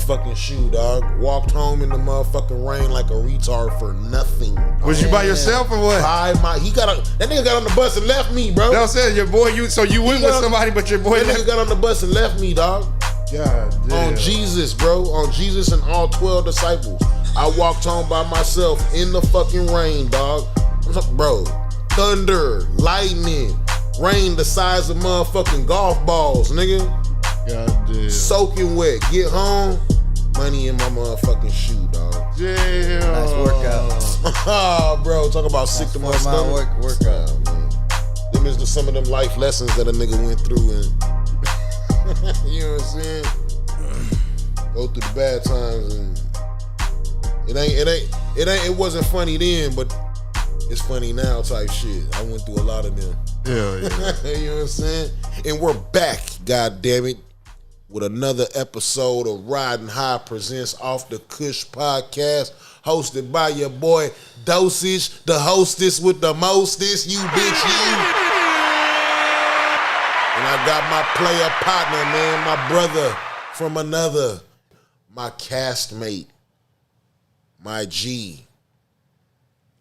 motherfucking shoe, dog. Walked home in the motherfucking rain like a retard for nothing. Was you by yourself or what? That nigga got on the bus and left me, bro. No, I'm saying your boy, so you went with somebody, but your boy that left. nigga got on the bus and left me, dog. God damn. On Jesus, bro. On Jesus and all 12 disciples. I walked home by myself in the fucking rain, dog. Bro, thunder, lightning, rain the size of motherfucking golf balls, nigga. God damn. Soaking wet. Get home, money in my motherfucking shoe, dog. Damn. Nice workout. Oh, bro, talk about sick to my stomach. Workout. Man. Them is some of them life lessons that a nigga went through, and you know what I'm saying? Go through the bad times, and it wasn't funny then, but it's funny now type shit. I went through a lot of them. Hell yeah. You know what I'm saying? And we're back, god damn it, with another episode of Ridin High presents Off the Kush podcast, hosted by your boy Dosage, the hostess with the mostest, you bitch, you. And I got my player partner, man, my brother from another, my castmate, my G.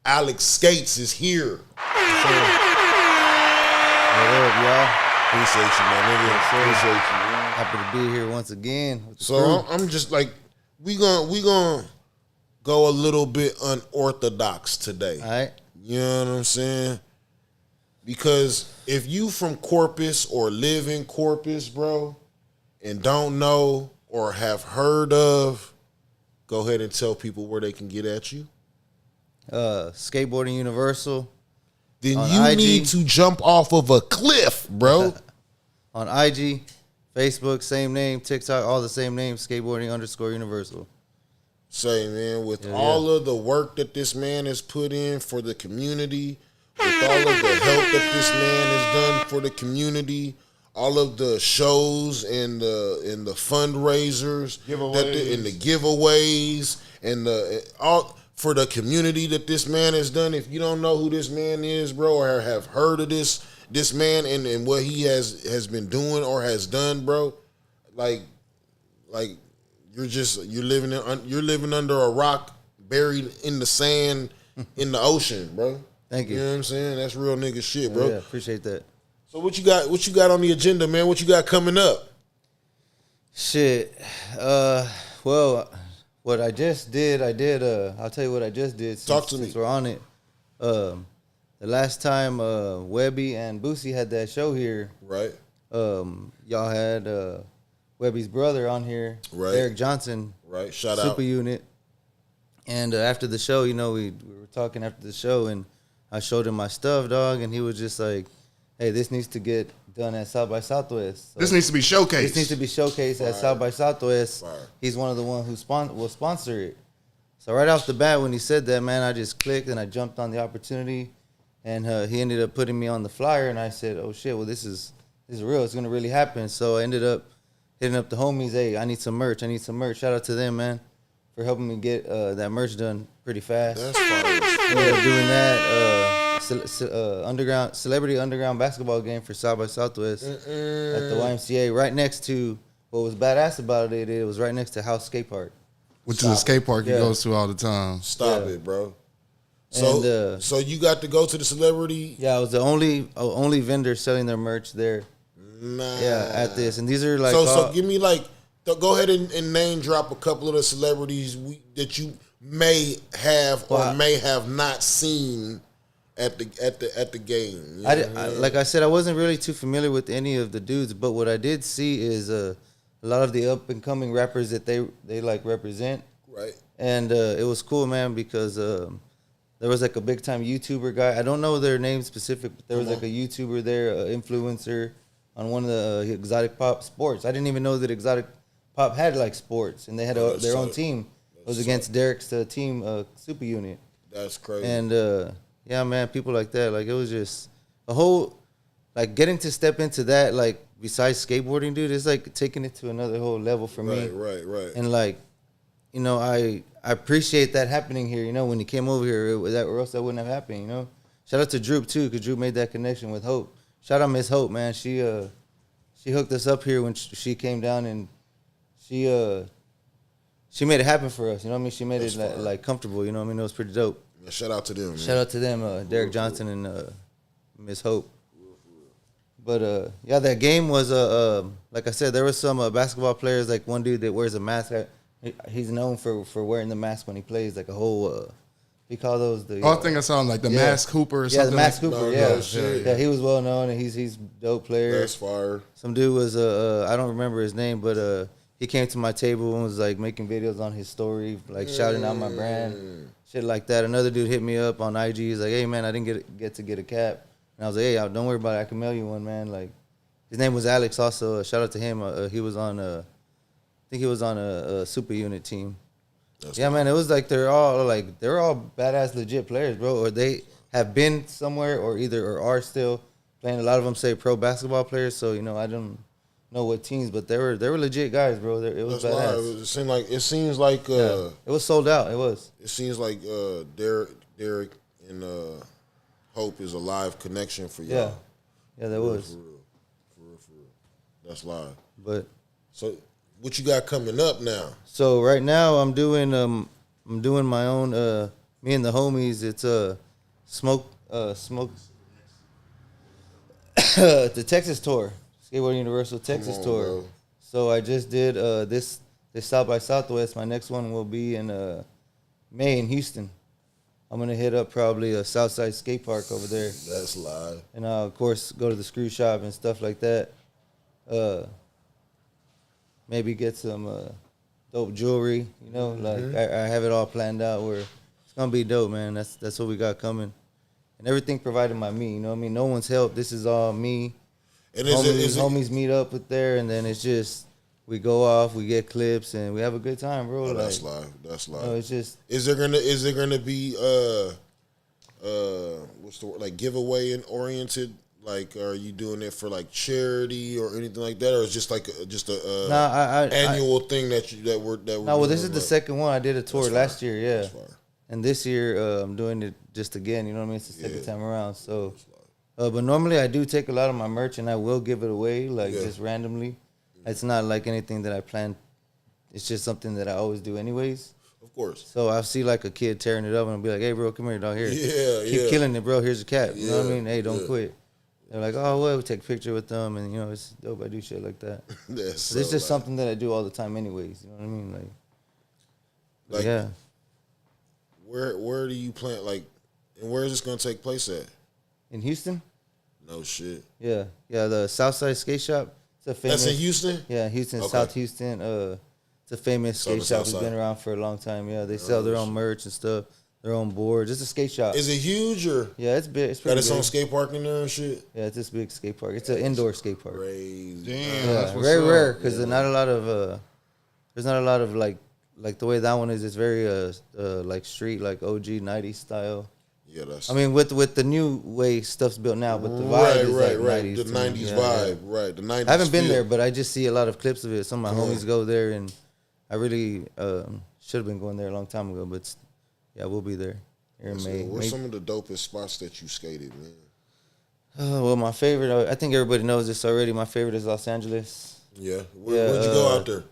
Sk8s is here. What up, y'all? Appreciate you, my nigga. Appreciate you, man. Happy to be here once again. So I'm just like, we gonna go a little bit unorthodox today. All right. You know what I'm saying? Because if you from Corpus or live in Corpus, bro, and don't know or have heard of, go ahead and tell people where they can get at you. Skateboarding Universal. Then on you IG. need to jump off of a cliff, bro. On IG, Facebook, same name, TikTok, all the same name, skateboarding_universal. Say, man, with all of the work that this man has put in for the community, with all of the help that this man has done for the community, all of the shows and the fundraisers, and the giveaways, and the all for the community that this man has done. If you don't know who this man is, bro, or have heard of this man and what he has been doing or has done, bro, like you're living under a rock, buried in the sand, in the ocean, bro. Thank you. You know what I'm saying? That's real nigga shit, bro. Yeah, appreciate that. So what you got on the agenda, man? What you got coming up? Shit. Well, what I just did, I'll tell you what I just did. Talk to me. Since we're on it. The last time Webby and Boosie had that show here, Right. y'all had Webby's brother on here, Right. Eric Johnson, Right. Shout out. Super Unit. And after the show, you know, we were talking after the show, and I showed him my stuff, dog, and he was just like, hey, this needs to get done at South by Southwest. So This needs to be showcased. this needs to be showcased at South by Southwest. Fire. He's one of the ones who will sponsor it. So right off the bat, when he said that, man, I just clicked and I jumped on the opportunity, and he ended up putting me on the flyer, and I said, oh shit, well this is real. It's gonna really happen. So I ended up hitting up the homies. Hey, I need some merch. Shout out to them, man, for helping me get that merch done pretty fast. That's fire. Ended up doing that. Celebrity underground basketball game for South by Southwest at the YMCA, right next to, what was badass about it was right next to House Skate Park. Which is a skate park he goes to all the time. Stop it, bro. So And, so you got to go to the celebrity? Yeah, I was the only vendor selling their merch there. Nah. Yeah, at this, and these are like So give me go ahead and name drop a couple of the celebrities that you may have or may have not seen at the game. You know like I said, I wasn't really too familiar with any of the dudes, but what I did see is a lot of the up and coming rappers that they like represent. Right. And it was cool, man, because there was like a big time YouTuber guy. I don't know their name specific, but there was like a YouTuber there, influencer on one of the Exotic Pop sports. I didn't even know that Exotic Pop had like sports, and they had their own team. It was against Derek's team, Super Unit. That's crazy. And yeah, man, people like that. Like, it was just a whole, like, getting to step into that, like, besides skateboarding, dude, it's like taking it to another whole level for me. Right. And, like, you know, I appreciate that happening here, you know, when he came over here, or else that wouldn't have happened, you know. Shout out to Droop, too, because Droop made that connection with Hope. Shout out Miss Hope, man. She hooked us up here when she came down, and she she made it happen for us. You know what I mean? She made That's it like comfortable. You know what I mean? It was pretty dope. Yeah, shout out to them. Man. Shout out to them, Derek Johnson and Miss Hope. But yeah, that game was like I said, there was some basketball players. Like one dude that wears a mask. He's known for wearing the mask when he plays. Like a whole. He call those the. I think I saw him like the mask hooper or something. Yeah, the mask hooper. No, yeah, no shit. yeah. He was well known and he's a dope player. That's fire. Some dude was I don't remember his name, but he came to my table and was like making videos on his story, like shouting out my brand, shit like that. Another dude hit me up on IG. He's like, "Hey man, I didn't get to get a cap." And I was like, "Hey, don't worry about it. I can mail you one, man." Like, his name was Alex. Also, shout out to him. He was on I think he was on a super unit team. That's yeah, man. It was like they're all badass, legit players, bro. Or they have been somewhere, or are still playing. A lot of them say pro basketball players. So I don't know what teams, but they were legit guys, bro. It was That's badass. It seems like it was sold out. It was. It seems like Derek and Hope is a live connection for y'all. Yeah, that was. For real. That's live. But so, what you got coming up now? So right now I'm doing my own me and the homies. It's smoke the Texas tour, Skateboard Universal Texas tour. Bro. So I just did this South by Southwest. My next one will be in May in Houston. I'm gonna hit up probably a Southside skate park over there. That's live. And of course go to the screw shop and stuff like that. Maybe get some dope jewelry. I have it all planned out where it's gonna be dope, man. That's what we got coming, and everything provided by me. You know what I mean? No one's help. This is all me. And homies meet up with there, and then it's just we go off, we get clips, and we have a good time, bro. That's live. That's live. It's just. Is there gonna be what's the word, like giveaway oriented? Like, are you doing it for like charity or anything like that, or it's just like a annual thing that we're No, well, this is the second one. I did a tour last year, yeah, and this year I'm doing it just again. You know what I mean? It's the second time around. So, but normally I do take a lot of my merch and I will give it away, just randomly. It's not like anything that I plan. It's just something that I always do anyways. Of course. So I'll see like a kid tearing it up and I'll be like, "Hey, bro, come here, dog. Here, keep killing it, bro. Here's a cap." You know what I mean? Hey, don't quit. They're like, "Oh, well, we take a picture with them," and it's dope. I do shit like that. It's just something that I do all the time, anyways. You know what I mean? Like yeah. Where do you plan? Like, and where is this gonna take place at? In Houston? No shit. Yeah. The Southside Skate Shop. It's a famous. That's in Houston. Yeah, Houston, okay. South Houston. It's a famous skate shop. It's been around for a long time. Yeah, they sell their own merch and stuff. Their own boards. It's a skate shop. Is it huge or? Yeah, it's big. It's pretty big. Got its own skate park in there and shit? Yeah, it's this big skate park. It's an indoor skate park. Crazy. Damn, that's very rare because there's not a lot of like the way that one is. It's very like street, like OG 90s style. Yeah, that's. I mean, with the new way stuff's built now, but the vibe is like 90s. The 90s vibe, right? The 90s. I haven't been there, but I just see a lot of clips of it. Some of my homies go there, and I really should have been going there a long time ago, but. Yeah, we'll be there here in May. What's some of the dopest spots that you skated, man? Well, my favorite, I think everybody knows this already. My favorite is Los Angeles. Yeah. Where'd you go out there?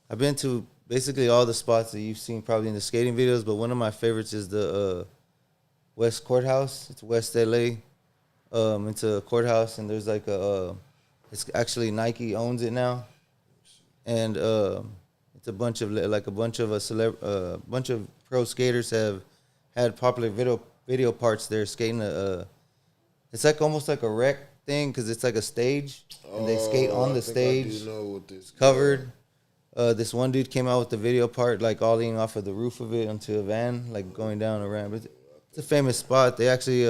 I've been to basically all the spots that you've seen probably in the skating videos, but one of my favorites is the West Courthouse. It's West LA. It's a courthouse, and there's like it's actually Nike owns it now. And it's a bunch of pro skaters have had popular video parts there skating. It's like almost like a rec thing because it's like a stage and they skate on the stage. I do know what this covered. This one dude came out with the video part like ollieing off of the roof of it onto a van, like going down a ramp. It's a famous spot. They actually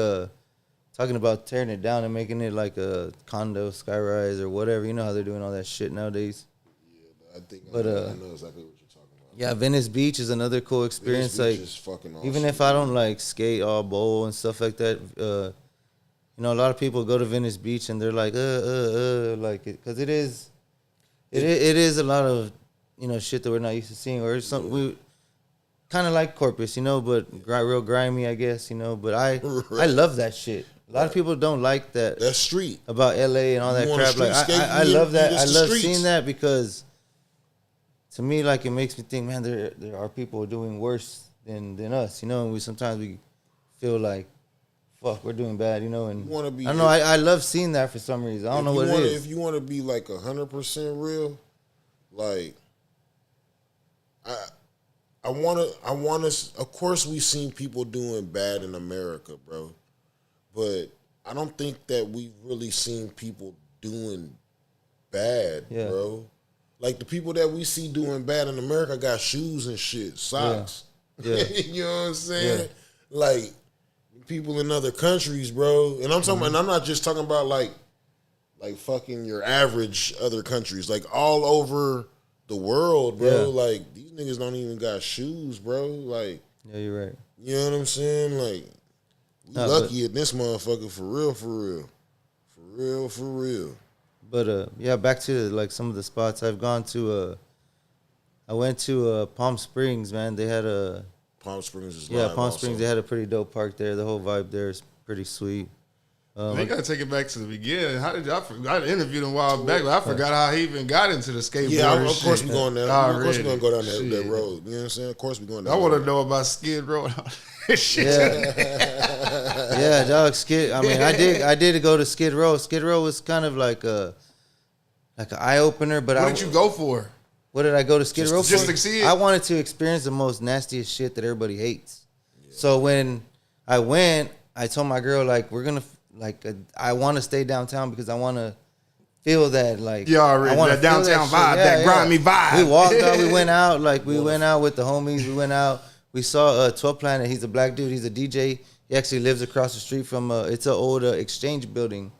talking about tearing it down and making it like a condo, skyrise, or whatever. You know how they're doing all that shit nowadays. Yeah, I think I know exactly what you're talking about. Yeah, Venice Beach is another cool experience. Venice Beach is fucking awesome. Even if I don't like skate all bowl and stuff like that, a lot of people go to Venice Beach and they're like, like it, because it is a lot of shit that we're not used to seeing, or something we kind of like Corpus, but real grimy, I guess, But I love that shit. A lot of people don't like that. That's street about LA and all that crap. Like I love that. I love seeing that because. to me, like, it makes me think, man, there are people doing worse than us, you know. And sometimes we feel like, fuck, we're doing bad, you know. And You wanna be, I don't know. I love seeing that for some reason. I don't know what it is. If you want to be like 100% real, like I want to. Of course, we've seen people doing bad in America, bro, but I don't think that we've really seen people doing bad, bro. Like the people that we see doing bad in America got shoes and shit, socks. Yeah. You know what I'm saying? Yeah. Like people in other countries, bro. And I'm talking about, and I'm not just talking about like fucking your average other countries, like all over the world, bro. Yeah. Like these niggas don't even got shoes, bro. Like, yeah, you're right. You know what I'm saying? Like, we lucky at this motherfucker for real. But yeah, back to like some of the spots I've gone to. I went to Palm Springs, man. They had a Palm Springs is Palm Springs. They had a pretty dope park there. The whole vibe there is pretty sweet. They gotta take it back to the beginning. How did I interviewed him a while back, but I forgot how he even got into the skateboard. Yeah, of course we're going down. Of course we're gonna go down that road. You know what I'm saying? Of course we're going down. I want to know about Skid Row. Shit. Yeah, dog. Skid. I mean, I did go to Skid Row. Skid Row was kind of like an eye opener. But what did you go for? What did I go to Skid Row for? Just to see it. I wanted to experience the most nastiest shit that everybody hates. Yeah. So when I went, I told my girl I want to stay downtown because I want to feel that that downtown vibe, that grimy vibe. We walked out, we went out, we went out with the homies. We went out. We saw 12 Planet. He's a black dude. He's a DJ. He actually lives across the street from it's an old exchange building.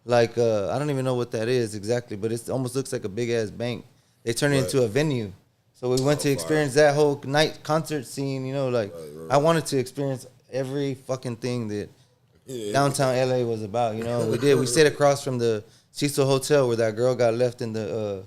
I don't even know what that is exactly, but it almost looks like a big ass bank. They turned it into a venue. So we went to experience that whole night concert scene, you know, right. I wanted to experience every fucking thing that downtown LA was about, you know. We did. We stayed across from the Cecil Hotel where that girl got left in the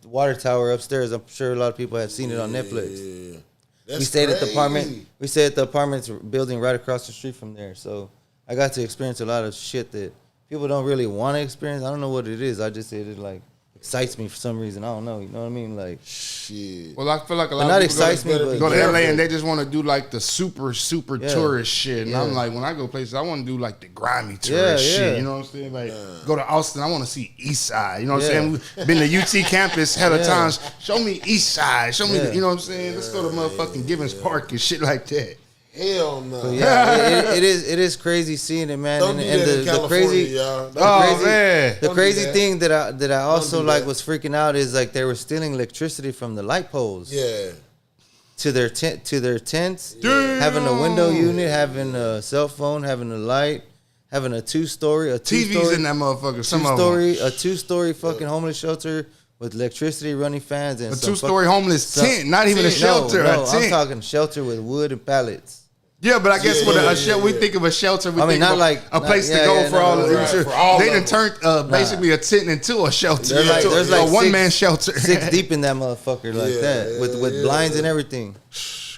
water tower upstairs. I'm sure a lot of people have seen it on Netflix. Yeah. We stayed at the apartment. We stayed at the apartments building right across the street from there. So I got to experience a lot of shit that people don't really want to experience. I don't know what it is. I just said it excites me for some reason. I don't know. You know what I mean? Like shit. Well, I feel like a lot of people go to LA and they just want to do like the super tourist shit. And I'm like, when I go places, I want to do like the grimy tourist shit. You know what I'm saying? Like go to Austin, I want to see East Side. You know what I'm saying? We've been to UT campus hella times. Show me East Side. Show me, you know what I'm saying? Let's go to motherfucking Givens Park and shit like that. Hell no. So it is crazy seeing it, man. Don't do that in California, the crazy thing that I also was freaking out is they were stealing electricity from the light poles. Yeah. To their tents, having a window unit, having a cell phone, having a light, having a two-story TVs in that motherfucker. A two-story fucking homeless shelter with electricity, running fans, and a two-story homeless tent, not even a shelter. No, I'm talking shelter with wood and pallets. Yeah, but I guess we think of a shelter. We think of a place to go for all of them. They done turned basically a tent into a shelter. There's a one-man shelter. 6 deep in that motherfucker that with blinds and everything.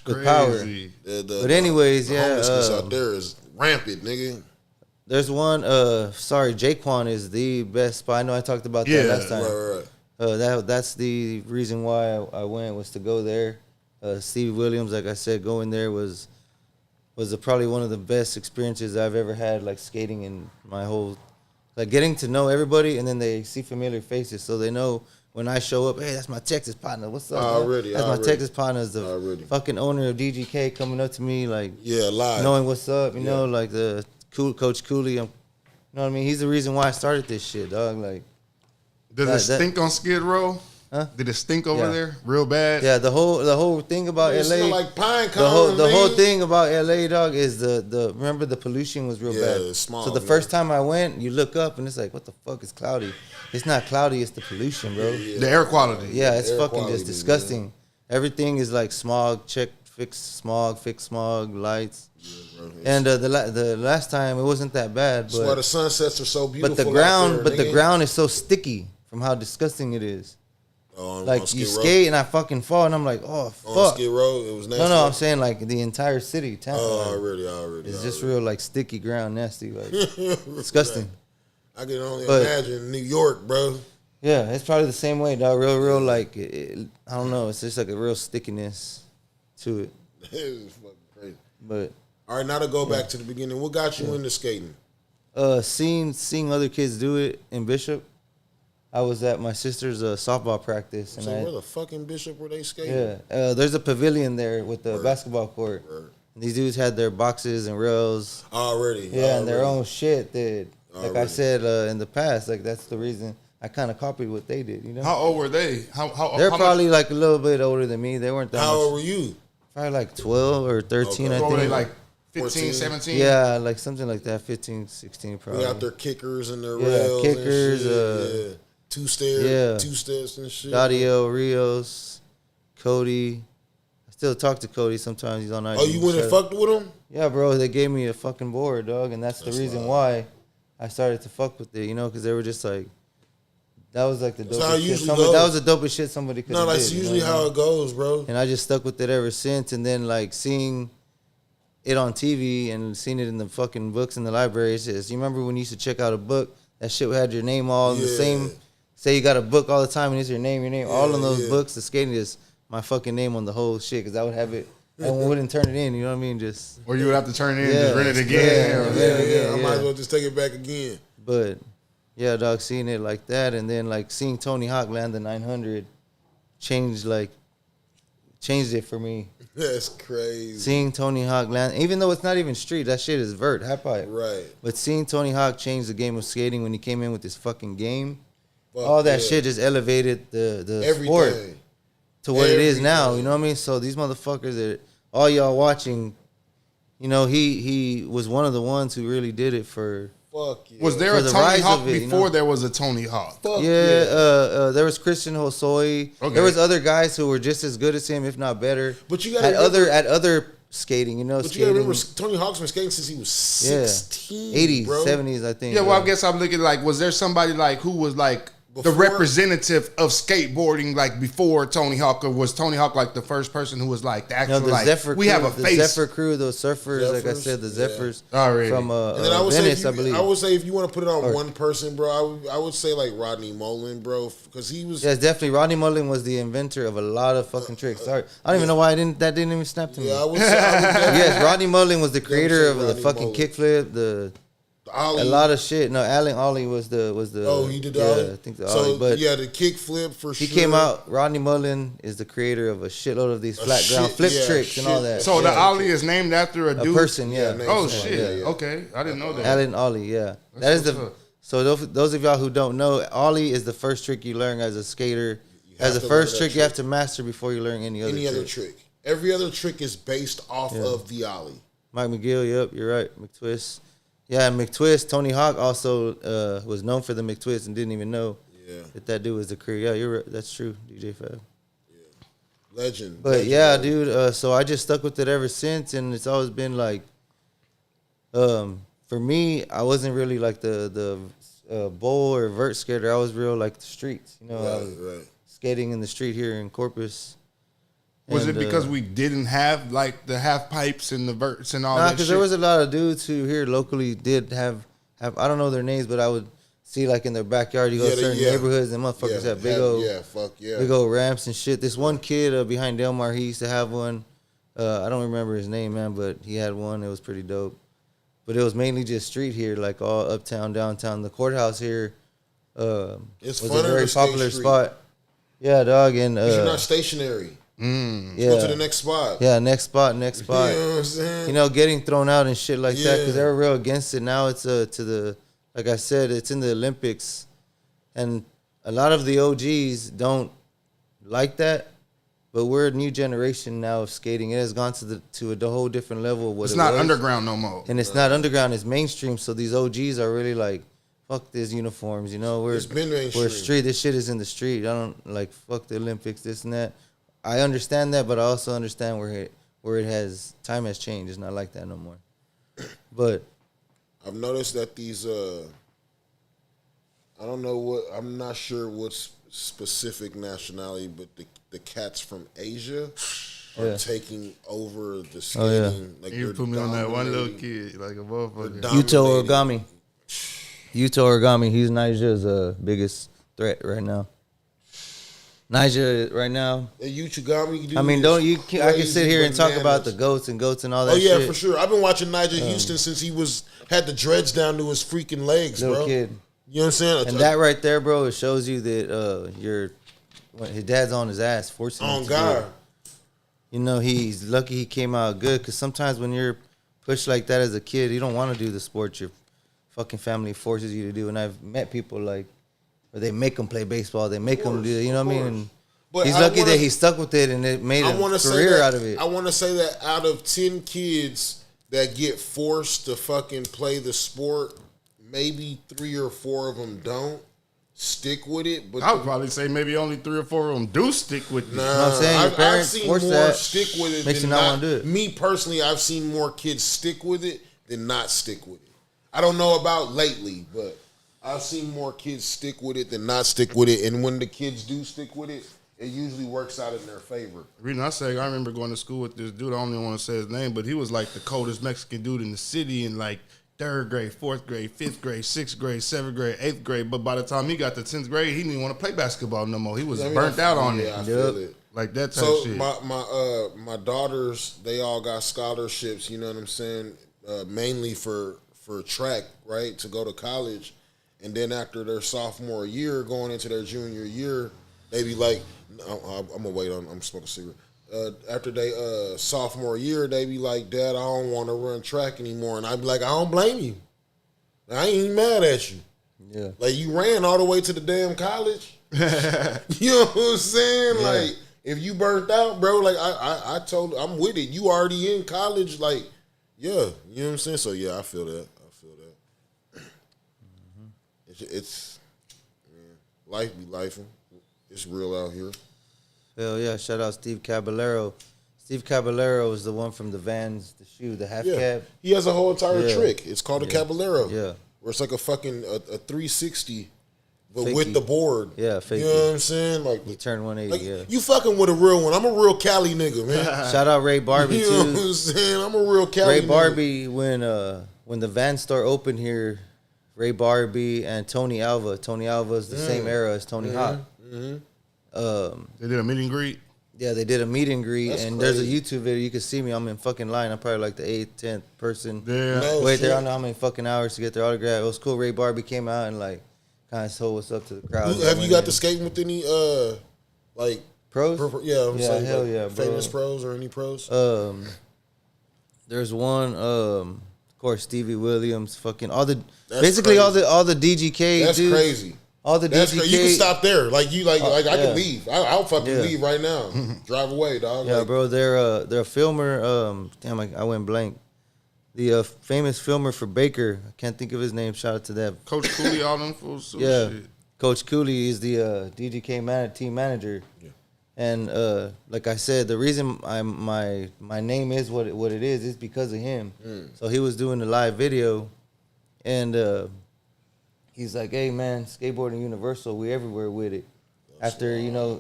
With power. But anyways, homelessness out there is rampant, nigga. There's one, Jaquan is the best spot. I know I talked about that last time. Right. That's the reason why I went, was to go there. Stevie Williams, like I said, going there was probably one of the best experiences I've ever had, skating in my whole, getting to know everybody, and then they see familiar faces, so they know when I show up, hey, that's my Texas partner. What's up? That's my Texas partner. Is the fucking owner of DGK coming up to me, live, knowing what's up, you know, the Coach Cooley. You know what I mean? He's the reason why I started this shit, dog. Does it stink on Skid Row? Huh? Did it stink over there real bad? Yeah, the whole thing about LA. Like pine cones, the whole thing about LA, dog, is the remember the pollution was real bad. It's small, so the first time I went, you look up and it's like, what the fuck is cloudy? It's not cloudy, it's the pollution, bro. The air quality. Yeah, it's fucking just disgusting. Man. Everything is smog, fix smog, lights. Yeah, and the last time it wasn't that bad. That's why the sunsets are so beautiful. But the ground is so sticky from how disgusting it is. You skate and I fucking fall and I'm like, oh fuck. On Skid Row, it was nasty. No, I'm saying the entire city, Tampa. Already. It's just real sticky ground, nasty, disgusting. I can only imagine New York, bro. Yeah, it's probably the same way, dog. Real, like, I don't know. It's just like a real stickiness to it. It's fucking crazy. But all right, now to go back to the beginning. What got you into skating? Seeing other kids do it in Bishop. I was at my sister's softball practice. And so where the fucking Bishop were they skating? Yeah, there's a pavilion there with the basketball court. And these dudes had their boxes and rails. Already. Yeah, and their own shit. Like I said in the past, like that's the reason I kind of copied what they did, you know? How old were they? They're probably like a little bit older than me. They weren't that How much. old were you? Probably like 12 or 13, I think. Were they like 15, 17? Yeah, like something like that, 15, 16 probably. We got their kickers and their rails kickers, and shit. Two steps and shit. Dario, Rios, Cody. I still talk to Cody sometimes. He's on IG. Oh, you went and fucked with him? Yeah, bro. They gave me a fucking board, dog. And that's the reason why I started to fuck with it, you know, because they were just like, that was like the dopest shit. That was the dopest shit somebody could have did. No, that's usually how it goes, bro. And I just stuck with it ever since. And then, like, seeing it on TV and seeing it in the fucking books in the library, it's just, you remember when you used to check out a book, that shit had your name all in the same. Say you got a book all the time and it's your name. All in those books, the skating is my fucking name on the whole shit because I would have it. I wouldn't turn it in, you know what I mean? Just or you would have to turn it in, just rent it again. Yeah. I might as well just take it back again. But yeah, dog, seeing it like that, and then like seeing Tony Hawk land the 900 changed it for me. That's crazy. Seeing Tony Hawk land, even though it's not even street, that shit is vert, half pipe. Right. But seeing Tony Hawk change the game of skating when he came in with this fucking game, all that shit just elevated the sport to what it is now. You know what I mean? So these motherfuckers that all y'all watching, you know, he was one of the ones who really did it for. Fuck yeah. Was there a Tony Hawk before there was a Tony Hawk? There was Christian Hosoi. Okay. There was other guys who were just as good as him, if not better. But you got at other skating, you know. But you got to remember, Tony Hawk's been skating since he was 16, 80s, 70s, I think. Yeah, well, I guess I'm looking like, was there somebody like who was like the representative of skateboarding like before Tony Hawk, or was Tony Hawk like the first person who was like the actual like Zephyr we crew, have a face? The Zephyr crew, those surfers, like I said, the Zephyrs from and then I would Venice, say I believe. I would say if you want to put it on one person, bro, I would say like Rodney Mullen, bro, because he was. Yeah, definitely. Rodney Mullen was the inventor of a lot of fucking tricks. Sorry, I don't even know why that didn't even snap to me. Yeah, I would say. Yes, Rodney Mullen was the creator of the fucking kickflip, the Ollie. A lot of shit. No, Allen Ollie was the. Oh, he did the Ollie? I think the Ollie. But yeah, the kick flip for sure. He came out. Rodney Mullen is the creator of a shitload of these flat ground flip tricks and all that. So the Ollie is named after a dude? A person, yeah. Oh, shit. Yeah. Okay. I didn't know that. Allen Ollie, yeah. That is the. So those of y'all who don't know, Ollie is the first trick you learn as a skater. As the first trick you have to master before you learn any other trick. Every other trick is based off of the Ollie. Mike McGill, yep, you're right. McTwist. Yeah, McTwist. Tony Hawk also was known for the McTwist and didn't even know that dude was the creator. Yeah, you're right. That's true, DJ Fab. Yeah, legend. But yeah, dude. So I just stuck with it ever since, and it's always been like, for me, I wasn't really like the bowl or vert skater. I was real like the streets. You know, I was skating in the street here in Corpus. Was it because we didn't have like the half pipes and the verts and all that shit? Because there was a lot of dudes who here locally did have I don't know their names, but I would see like in their backyard, you go to certain neighborhoods and motherfuckers have big old ramps and shit. This one kid behind Delmar, he used to have one. I don't remember his name, man, but he had one. It was pretty dope. But it was mainly just street here, like all uptown, downtown. The courthouse here was a very popular spot. Yeah, dog. And you're not stationary. Go to the next spot. Yeah, next spot. You know what I'm saying? You know, getting thrown out and shit like that because they were real against it. Now it's to the, like I said, it's in the Olympics, and a lot of the OGs don't like that. But we're a new generation now of skating. It has gone to a whole different level of what it's not underground no more. And it's not underground, it's mainstream. So these OGs are really like, fuck these uniforms, you know. We're street. This shit is in the street. I don't like fuck the Olympics, this and that. I understand that, but I also understand where it has time has changed. It's not like that no more. But I've noticed that these I'm not sure what specific nationality, but the cats from Asia are taking over the skating. Like you put me on that one little kid, like a motherfucker. Yuto Origami. He's Nigeria's biggest threat right now. Niger right now. Uchigami, I mean, don't you? I can sit here and talk about the goats and all that. Oh yeah, shit. For sure. I've been watching Nigel Houston since he had the dreads down to his freaking legs, little bro. Kid. You know what I'm saying? And that right there, bro, it shows you that his dad's on his ass, forcing him to God. do it. You know, he's lucky he came out good, because sometimes when you're pushed like that as a kid, you don't want to do the sport your fucking family forces you to do. And I've met people like, where they make them play baseball, they make them do, you know what I mean? And but he's lucky that he stuck with it and it made a career out of it. I want to say that out of 10 kids that get forced to fucking play the sport, maybe 3 or 4 of them don't stick with it. But I would probably say maybe only 3 or 4 of them do stick with it. Nah, you know what I'm saying? I've seen more stick with it makes than you not want to do it. Me personally, I've seen more kids stick with it than not stick with it. I don't know about lately, but I've seen more kids stick with it than not stick with it. And when the kids do stick with it, it usually works out in their favor. The reason I say, I remember going to school with this dude. I don't even want to say his name, but he was like the coldest Mexican dude in the city in like 3rd grade, 4th grade, 5th grade, 6th grade, 7th grade, 8th grade. But by the time he got to 10th grade, he didn't even want to play basketball no more. He was burnt out on it. I feel it. Like that type of shit. So my daughters, they all got scholarships, you know what I'm saying? Mainly for track, right? To go to college. And then after their sophomore year, going into their junior year, they be like, I'm gonna wait on. I'm smoking a cigarette. After they sophomore year, they be like, Dad, I don't want to run track anymore, and I be like, I don't blame you. I ain't even mad at you. Yeah, like you ran all the way to the damn college. You know what I'm saying? Yeah. Like if you burnt out, bro. Like I told, I'm with it. You already in college, like yeah. You know what I'm saying? So yeah, I feel that. It's life be lifing. It's real out here. Hell yeah! Shout out Steve Caballero. Steve Caballero is the one from the Vans, the shoe, the half cab. He has a whole entire trick. It's called a Caballero. Yeah, where it's like a fucking a 360, but fakey. With the board. Yeah, fakey. You know what I'm saying? Like he turned 180. Like, you fucking with a real one. I'm a real Cali nigga, man. Shout out Ray Barbie you too. know what I'm saying? I'm a real Cali. Ray Barbie when the Van store opened here. Ray Barbie and Tony Alva. Tony Alva is the same era as Tony Hawk. Mm-hmm. They did a meet and greet. Yeah, they did a meet and greet, That's and crazy. there's a YouTube video. You can see me. I'm in fucking line. I'm probably like the 8th, 10th person. Yeah. Wait there. I don't know how many fucking hours to get their autograph. It was cool. Ray Barbie came out and like kind of told what's up to the crowd. Have you got to skating with any like pros? Yeah, saying, hell like yeah, bro. Famous pros or any pros? There's one. Of course, Stevie Williams. Fucking all the That's basically crazy. all the DGK. That's dudes, crazy. All the That's DGK. crazy. You can stop there. Like you like I yeah. can leave. I'll fucking leave right now. Drive away, dog. Yeah, like, bro. They're a filmer. Damn, I went blank. The famous filmer for Baker. I can't think of his name. Shout out to that. Coach Cooley, all them fools. Yeah, shit. Coach Cooley is the DGK team manager. Yeah. And like I said, the reason my name is what it is because of him. So he was doing the live video, and he's like, "Hey man, skateboarding universal, we everywhere with it." After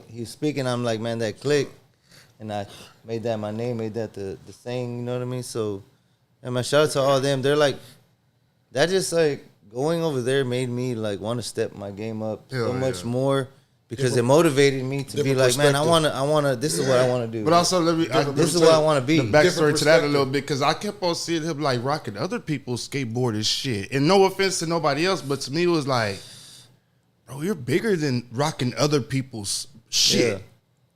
he's speaking, I'm like, "Man, that click," and I made that my name, made that the saying. You know what I mean? So, and my shout out to all of them. They're like, that just like going over there made me like want to step my game up so much more. Because it motivated me to be like, man, I wanna. This is what I want to do. But also, this is what I want to be. The backstory to that a little bit, because I kept on seeing him like rocking other people's skateboard and shit. And no offense to nobody else, but to me it was like, bro, you're bigger than rocking other people's shit. Yeah.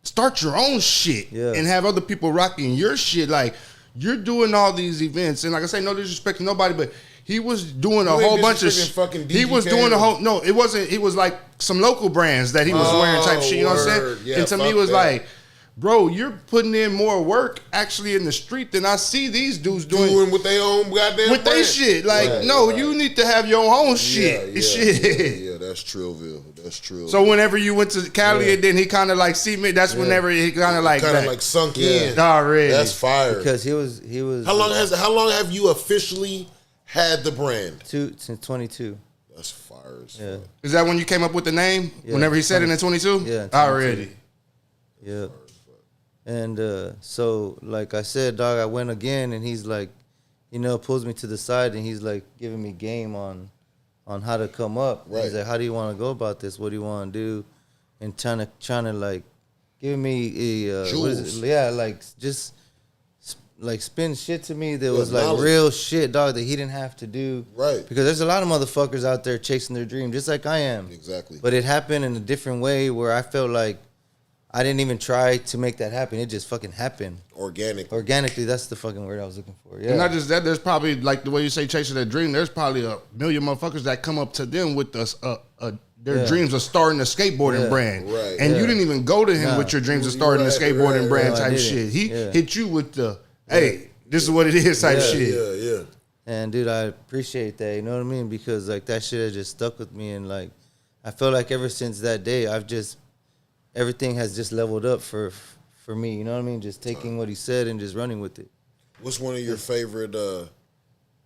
Start your own shit and have other people rocking your shit. Like, you're doing all these events, and like I say, no disrespect to nobody, but he was doing a whole bunch of fucking he was doing a whole it wasn't. It was like some local brands that he was wearing type shit. You know what I'm saying? Yeah, and to me, it was like, bro, you're putting in more work actually in the street than I see these dudes doing with their own goddamn with their shit. Like, you need to have your own shit. Yeah, that's Trillville. That's true. So whenever you went to Cali, and then he kind of like see me. That's whenever he kind of like sunk in. Already, that's fire. Because he was. How long have you officially had the brand? Since 22. That's fire. Yeah. Is that when you came up with the name? Yeah. Whenever he said it in 22? Yeah. 22. Already. Yeah. And so, like I said, dog, I went again, and he's like, pulls me to the side, and he's like giving me game on how to come up. Right. He's like, how do you want to go about this? What do you want to do? And trying to like give me a what is it? Yeah, like just like spin shit to me that was like real shit, dog, that he didn't have to do. Right. Because there's a lot of motherfuckers out there chasing their dream, just like I am. Exactly. But it happened in a different way where I felt like I didn't even try to make that happen. It just fucking happened. Organically, that's the fucking word I was looking for. Yeah. And not just that, there's probably, like the way you say chasing their dream, there's probably a million motherfuckers that come up to them with their dreams of starting a skateboarding brand. Right. And you didn't even go to him with your dreams of starting a skateboarding brand type shit. He hit you with the, hey, this is what it is type shit. Yeah. And dude, I appreciate that. You know what I mean? Because like that shit has just stuck with me, and like I feel like ever since that day, everything has just leveled up for me. You know what I mean? Just taking what he said and just running with it. What's one of your favorite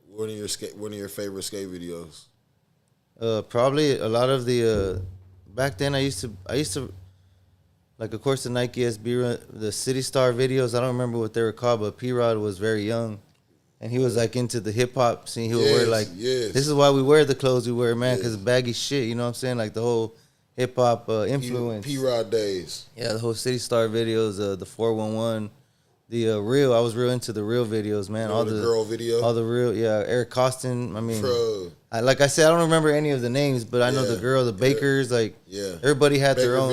favorite skate videos? Probably a lot of the back then I used to like, of course, the Nike SB, the City Star videos. I don't remember what they were called, but P-Rod was very young, and he was like into the hip hop scene. He would wear like, this is why we wear the clothes we wear, man, because baggy shit. You know what I'm saying? Like the whole hip hop influence. P-Rod days. Yeah, the whole City Star videos, the 411, the real. I was real into the real videos, man. All the girl video. All the real, Eric Costin. I mean, like I said, I don't remember any of the names, but I know the girl, the Bakers. Like, everybody had their own.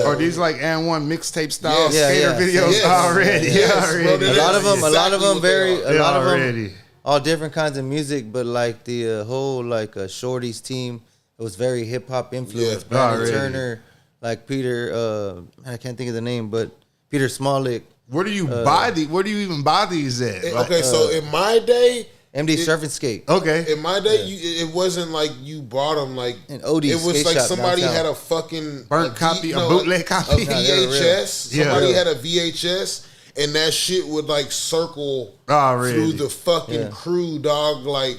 Or these like and one mixtape style skater videos already. Already. A lot of them, a lot of them, all different kinds of music, but like the whole like Shorty's team. It was very hip hop influenced. Brandon Turner, like Peter. I can't think of the name, but Peter Smolik. Where do you buy these? Where do you even buy these at? Okay, so in my day, MD Surf and Skate. Okay, in my day, it wasn't like you bought them like an OD. It was like somebody downtown. had a fucking burnt copy, a bootleg copy, a VHS. Somebody had a VHS, and that shit would like circle through the fucking crew, dog, like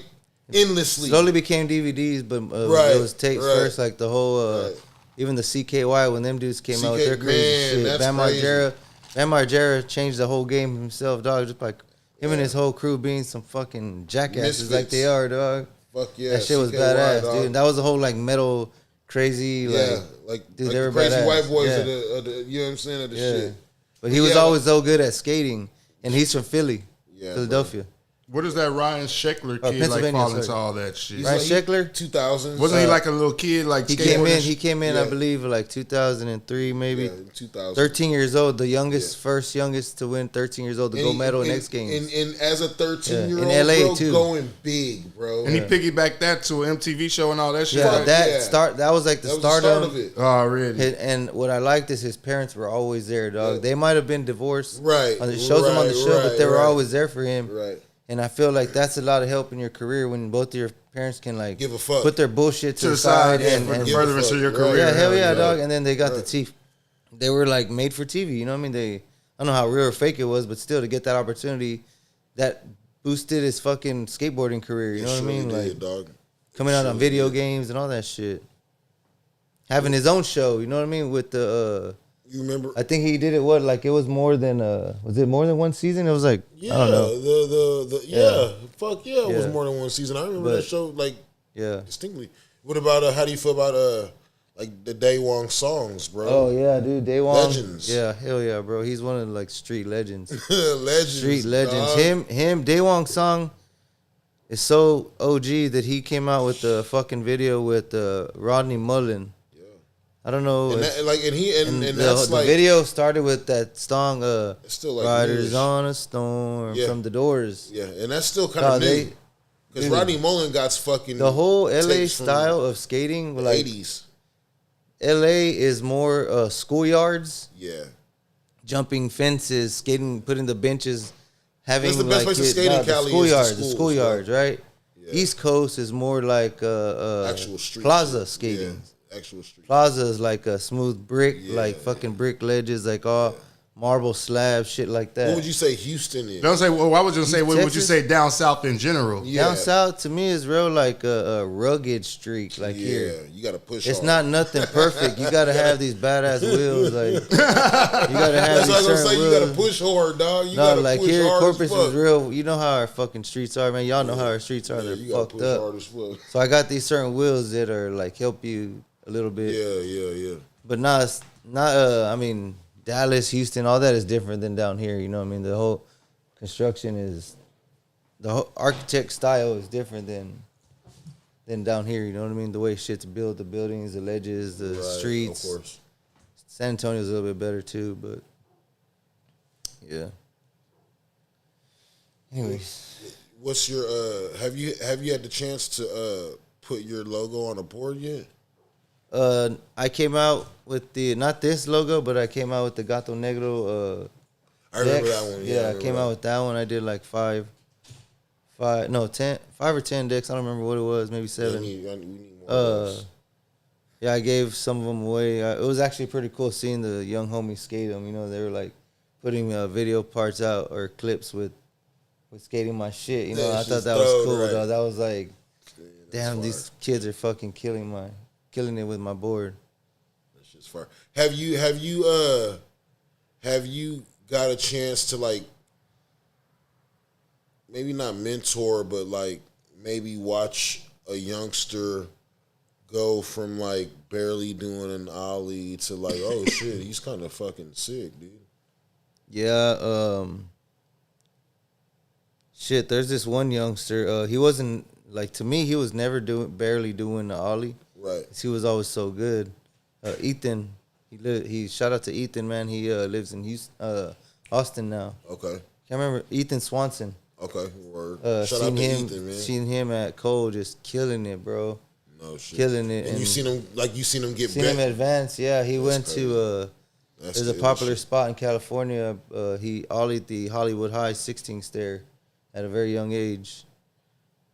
endlessly. Slowly became DVDs, but it was tapes first. Like the whole, even the Sk8s when them dudes came out with their crazy shit. Bam Margera changed the whole game himself, dog. Just like him and his whole crew being some fucking jackasses like they are, dog. Fuck yeah, that shit was CKY, badass, dog. dude. And that was the whole like metal crazy, dude, they were crazy badass. white boys of the, you know what I'm saying, of the shit. But he was always so good at skating, and he's from Philly, Philadelphia. Bro. What is that Ryan Sheckler kid like fall into all that shit? Ryan Sheckler? 2000s. Wasn't he like a little kid? Like he came in, I believe, like 2003, maybe. 2000. 13 years old, the youngest, first youngest to win. 13 years old to go medal in X Games. And as a 13-year-old, in LA bro, too, going big, bro. And he piggybacked that to an MTV show and all that shit. That was like the start of it. Oh, really? And what I liked is his parents were always there, dog. They might have been divorced. Right. On the shows him on the show, but they were always there for him. Right. And I feel like that's a lot of help in your career when both of your parents can like give a fuck, put their bullshit to the side and furtherance of your career. Yeah, hell yeah, dog. And then they got the teeth. They were like made for TV. You know what I mean? I don't know how real or fake it was, but still to get that opportunity, that boosted his fucking skateboarding career. You know what I mean? Like dog. Coming out on video games and all that shit. Having his own show. You know what I mean? With the. You remember? I think he did it. It was more than was it more than one season? It was like I don't know. Fuck yeah, it was more than one season. I remember that show like distinctly. What about how do you feel about like the Daewon songs, bro? Oh yeah, dude, Daewon legends. Yeah, hell yeah, bro. He's one of the like street legends. Street legends. Dog. Him. Daewon song is so OG that he came out with the fucking video with Rodney Mullen. I don't know. And that's the like video started with that song, still like "Riders newish. on a Storm" from The Doors. Yeah, and that's still kind of new because Rodney Mullen got fucking the whole LA style of skating. Like 80s. LA is more schoolyards. Yeah, jumping fences, skating, putting the benches, having that's the best place to skate in Cali. The schoolyards, right? Yeah. East Coast is more like actual street plaza skating. Yeah. Actual street. Plaza is like a smooth brick, like fucking brick ledges, like all marble slabs, shit like that. What would you say Houston is? Don't say. Well, I was just say. What would you Texas? say down south in general? Yeah. Down south to me is real like a rugged streak. Like here, you gotta push. it's hard. not nothing perfect. You gotta have these badass wheels. Like you gotta have That's these what I was gonna certain say. wheels. You gotta push hard, dog. You No, gotta like push here, hard Corpus as fuck. is real. You know how our fucking streets are, man. Y'all know how our streets are. They're you gotta fucked push up. hard as fuck. So I got these certain wheels that are like help you a little bit. Yeah. But not. I mean, Dallas, Houston, all that is different than down here. You know what I mean? The whole construction is, the whole architect style is different than down here. You know what I mean? The way shit's built, the buildings, the ledges, the streets. Of course. San Antonio's a little bit better too, but yeah. Anyways, What's your have you had the chance to put your logo on a board yet? I came out with not this logo, but I came out with the Gato Negro. I remember that one. Yeah, I came out with that one. I did like 5 or 10 decks. I don't remember what it was. Maybe 7. We need more Yeah, I gave some of them away. It was actually pretty cool seeing the young homies skate them. You know, they were like putting video parts out or clips with skating my shit. You know, I thought that was cool. Right? Though. That was like, damn, these kids are fucking killing it with my board. That's just far. Have you got a chance to like maybe not mentor, but like maybe watch a youngster go from like barely doing an ollie to like, oh shit, he's kind of fucking sick, dude. Yeah, shit, there's this one youngster, he wasn't, like, to me, he was never barely doing the ollie. Right. He was always so good. Ethan, he shout out to Ethan, man. He lives in Houston, Austin now. Okay. Can't remember, Ethan Swanson. Okay, word. Shout out to Ethan, man. Seen him at Cole just killing it, bro. No shit. Killing it. And you seen him get seen him advance, yeah. He went crazy. to there's a popular spot in California. He ollied the Hollywood High 16 stair at a very young age.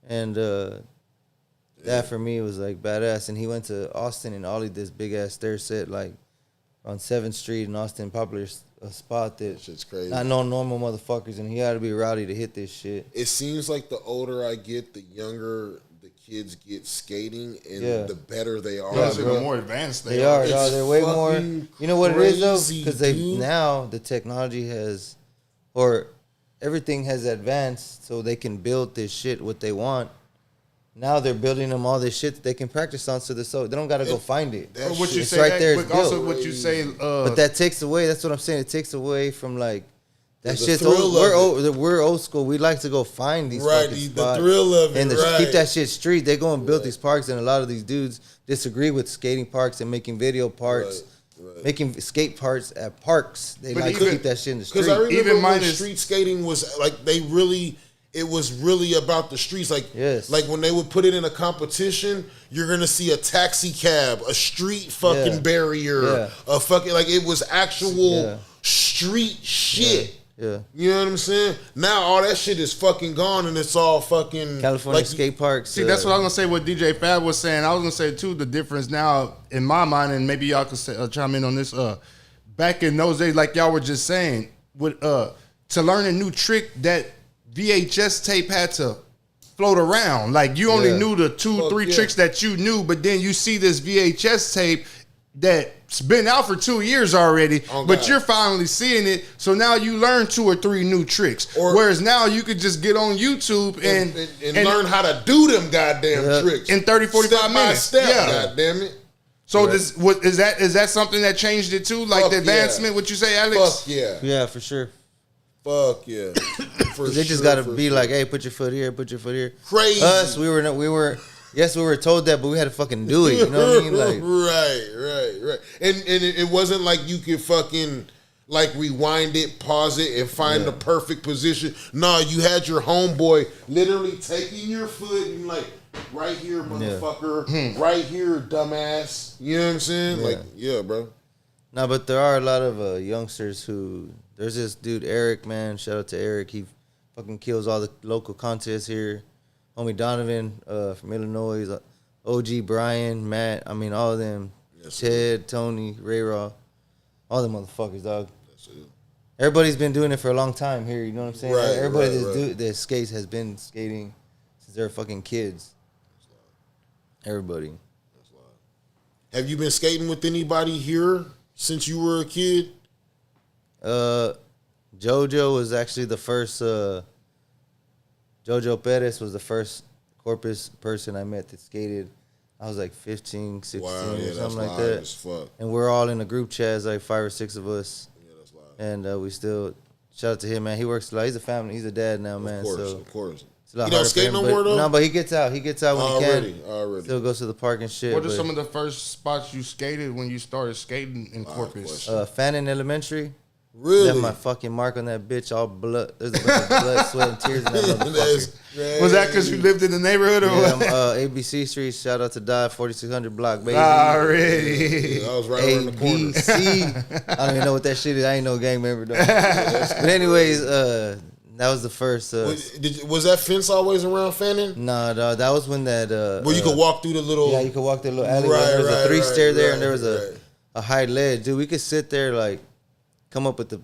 And that for me was like badass. And he went to Austin and ollied this big ass stair set like on 7th Street in Austin, popular spot that shit's crazy. Not no normal motherfuckers, and he had to be rowdy to hit this shit. It seems like the older I get, the younger the kids get skating, and the better they are. Yeah, the more advanced they are. Dog, they're way more. You know what it is though, because now the technology has, or everything has advanced, so they can build this shit what they want. Now they're building them all this shit that they can practice on, so they don't got to go find it. What you it's say, right there. but also what you say. But that takes away. That's what I'm saying. It takes away from like that shit's old. We're old school. We like to go find these fucking spots. The thrill of it, and right. Keep that shit street. They go and build these parks, and a lot of these dudes disagree with skating parks and making video parks. Right. Making skate parts at parks. They like to keep that shit in the street. Because I remember when street skating was like it was really about the streets. Like, like when they would put it in a competition, you're gonna see a taxi cab, a street fucking barrier, a fucking like it was actual street shit. Yeah. You know what I'm saying? Now all that shit is fucking gone and it's all fucking California skate parks. See, that's what I was gonna say. What DJ Fab was saying, I was gonna say too. The difference now in my mind, and maybe y'all could chime in on this. Back in those days, like y'all were just saying, with to learn a new trick, that VHS tape had to float around. Like you only knew the 2-3 tricks that you knew, but then you see this VHS tape that's been out for 2 years already, but you're finally seeing it. So now you learn 2 or 3 new tricks. Whereas now you could just get on YouTube and learn how to do them goddamn tricks in 30, 45 minutes. Step, God damn it. So is that something that changed it too? Like the advancement, what you say, Alex? Fuck yeah. Yeah, for sure. Fuck yeah. They just gotta be like, hey, put your foot here, put your foot here. Crazy. Us, we were yes, we were told that, but we had to fucking do it. You know what I mean? Like, right. And it wasn't like you could fucking like rewind it, pause it, and find the perfect position. No, you had your homeboy literally taking your foot and like right here, motherfucker, right here, dumbass. You know what I'm saying? Like, bro. No, but there are a lot of youngsters who. There's this dude Eric, man. Shout out to Eric. He fucking kills all the local contests here. Homie Donovan from Illinois, OG Brian, Matt. I mean, all of them. Ted, Tony, Ray Raw, all them motherfuckers, dog. everybody's been doing it for a long time here. You know what I'm saying? Right, Everybody that skates has been skating since they're fucking kids. Everybody. Have you been skating with anybody here since you were a kid? JoJo was actually the first. JoJo Perez was the first Corpus person I met that skated. I was like 15, 16 or something like that. As fuck. And we're all in a group chat, like 5 or 6 of us. Yeah, that's live. And we still, shout out to him, man. He works a lot. He's a family. He's a dad now, man. Of course. He don't skate no more, though? No, but he gets out. He gets out when he can. Already. Still goes to the park and shit. What are some of the first spots you skated when you started skating in Corpus? Fannin Elementary. Really? Left my fucking mark on that bitch, all blood. There's a bunch of blood, sweat, and tears in that motherfucker. Was that because you lived in the neighborhood or what? ABC Street, shout out to Dive, 4600 block, baby. Already. I was right around the corner. ABC. I don't even know what that shit is. I ain't no gang member, though. But anyways, that was the first. Was that fence always around Fannin? Nah, dog. That was when that. Where you could walk through the little. Yeah, you could walk through the little alleyway. There was a 3-stair there, and there was a high ledge. Dude, we could sit there, like, come up with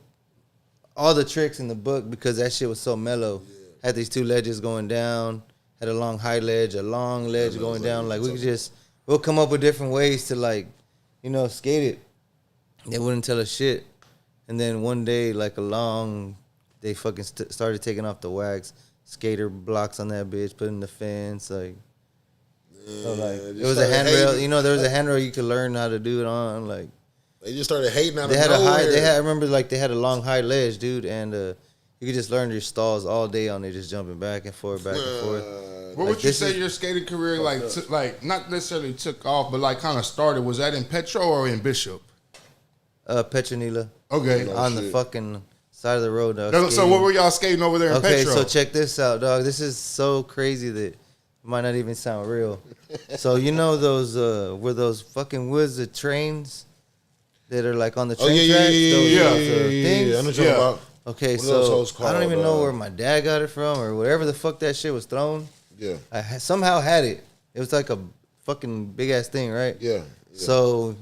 all the tricks in the book because that shit was so mellow. Yeah. Had these 2 ledges going down, had a long high ledge, a long ledge going down. Like, we'll come up with different ways to, like, skate it. They wouldn't tell us shit. And then one day, like, they fucking started taking off the wax, skater blocks on that bitch, put in the fence, like. Yeah, so, like, it was a handrail. There was a handrail you could learn how to do it on, like. They just started hating out of nowhere. I remember, like, they had a long high ledge, dude, and you could just learn your stalls all day on there, just jumping back and forth, back and forth. What would you say your skating career, like, not necessarily took off, but, like, kind of started? Was that in Petro or in Bishop? Petronila. Okay. On the fucking side of the road, dog. So what were y'all skating over there in Petro? Okay, so check this out, dog. This is so crazy that it might not even sound real. So, those, where those fucking woods of trains that are like on the train tracks? Yeah. I know what you're talking about. Okay, so I don't even know where my dad got it from or whatever the fuck that shit was thrown. Yeah. I somehow had it. It was like a fucking big ass thing, right? Yeah. So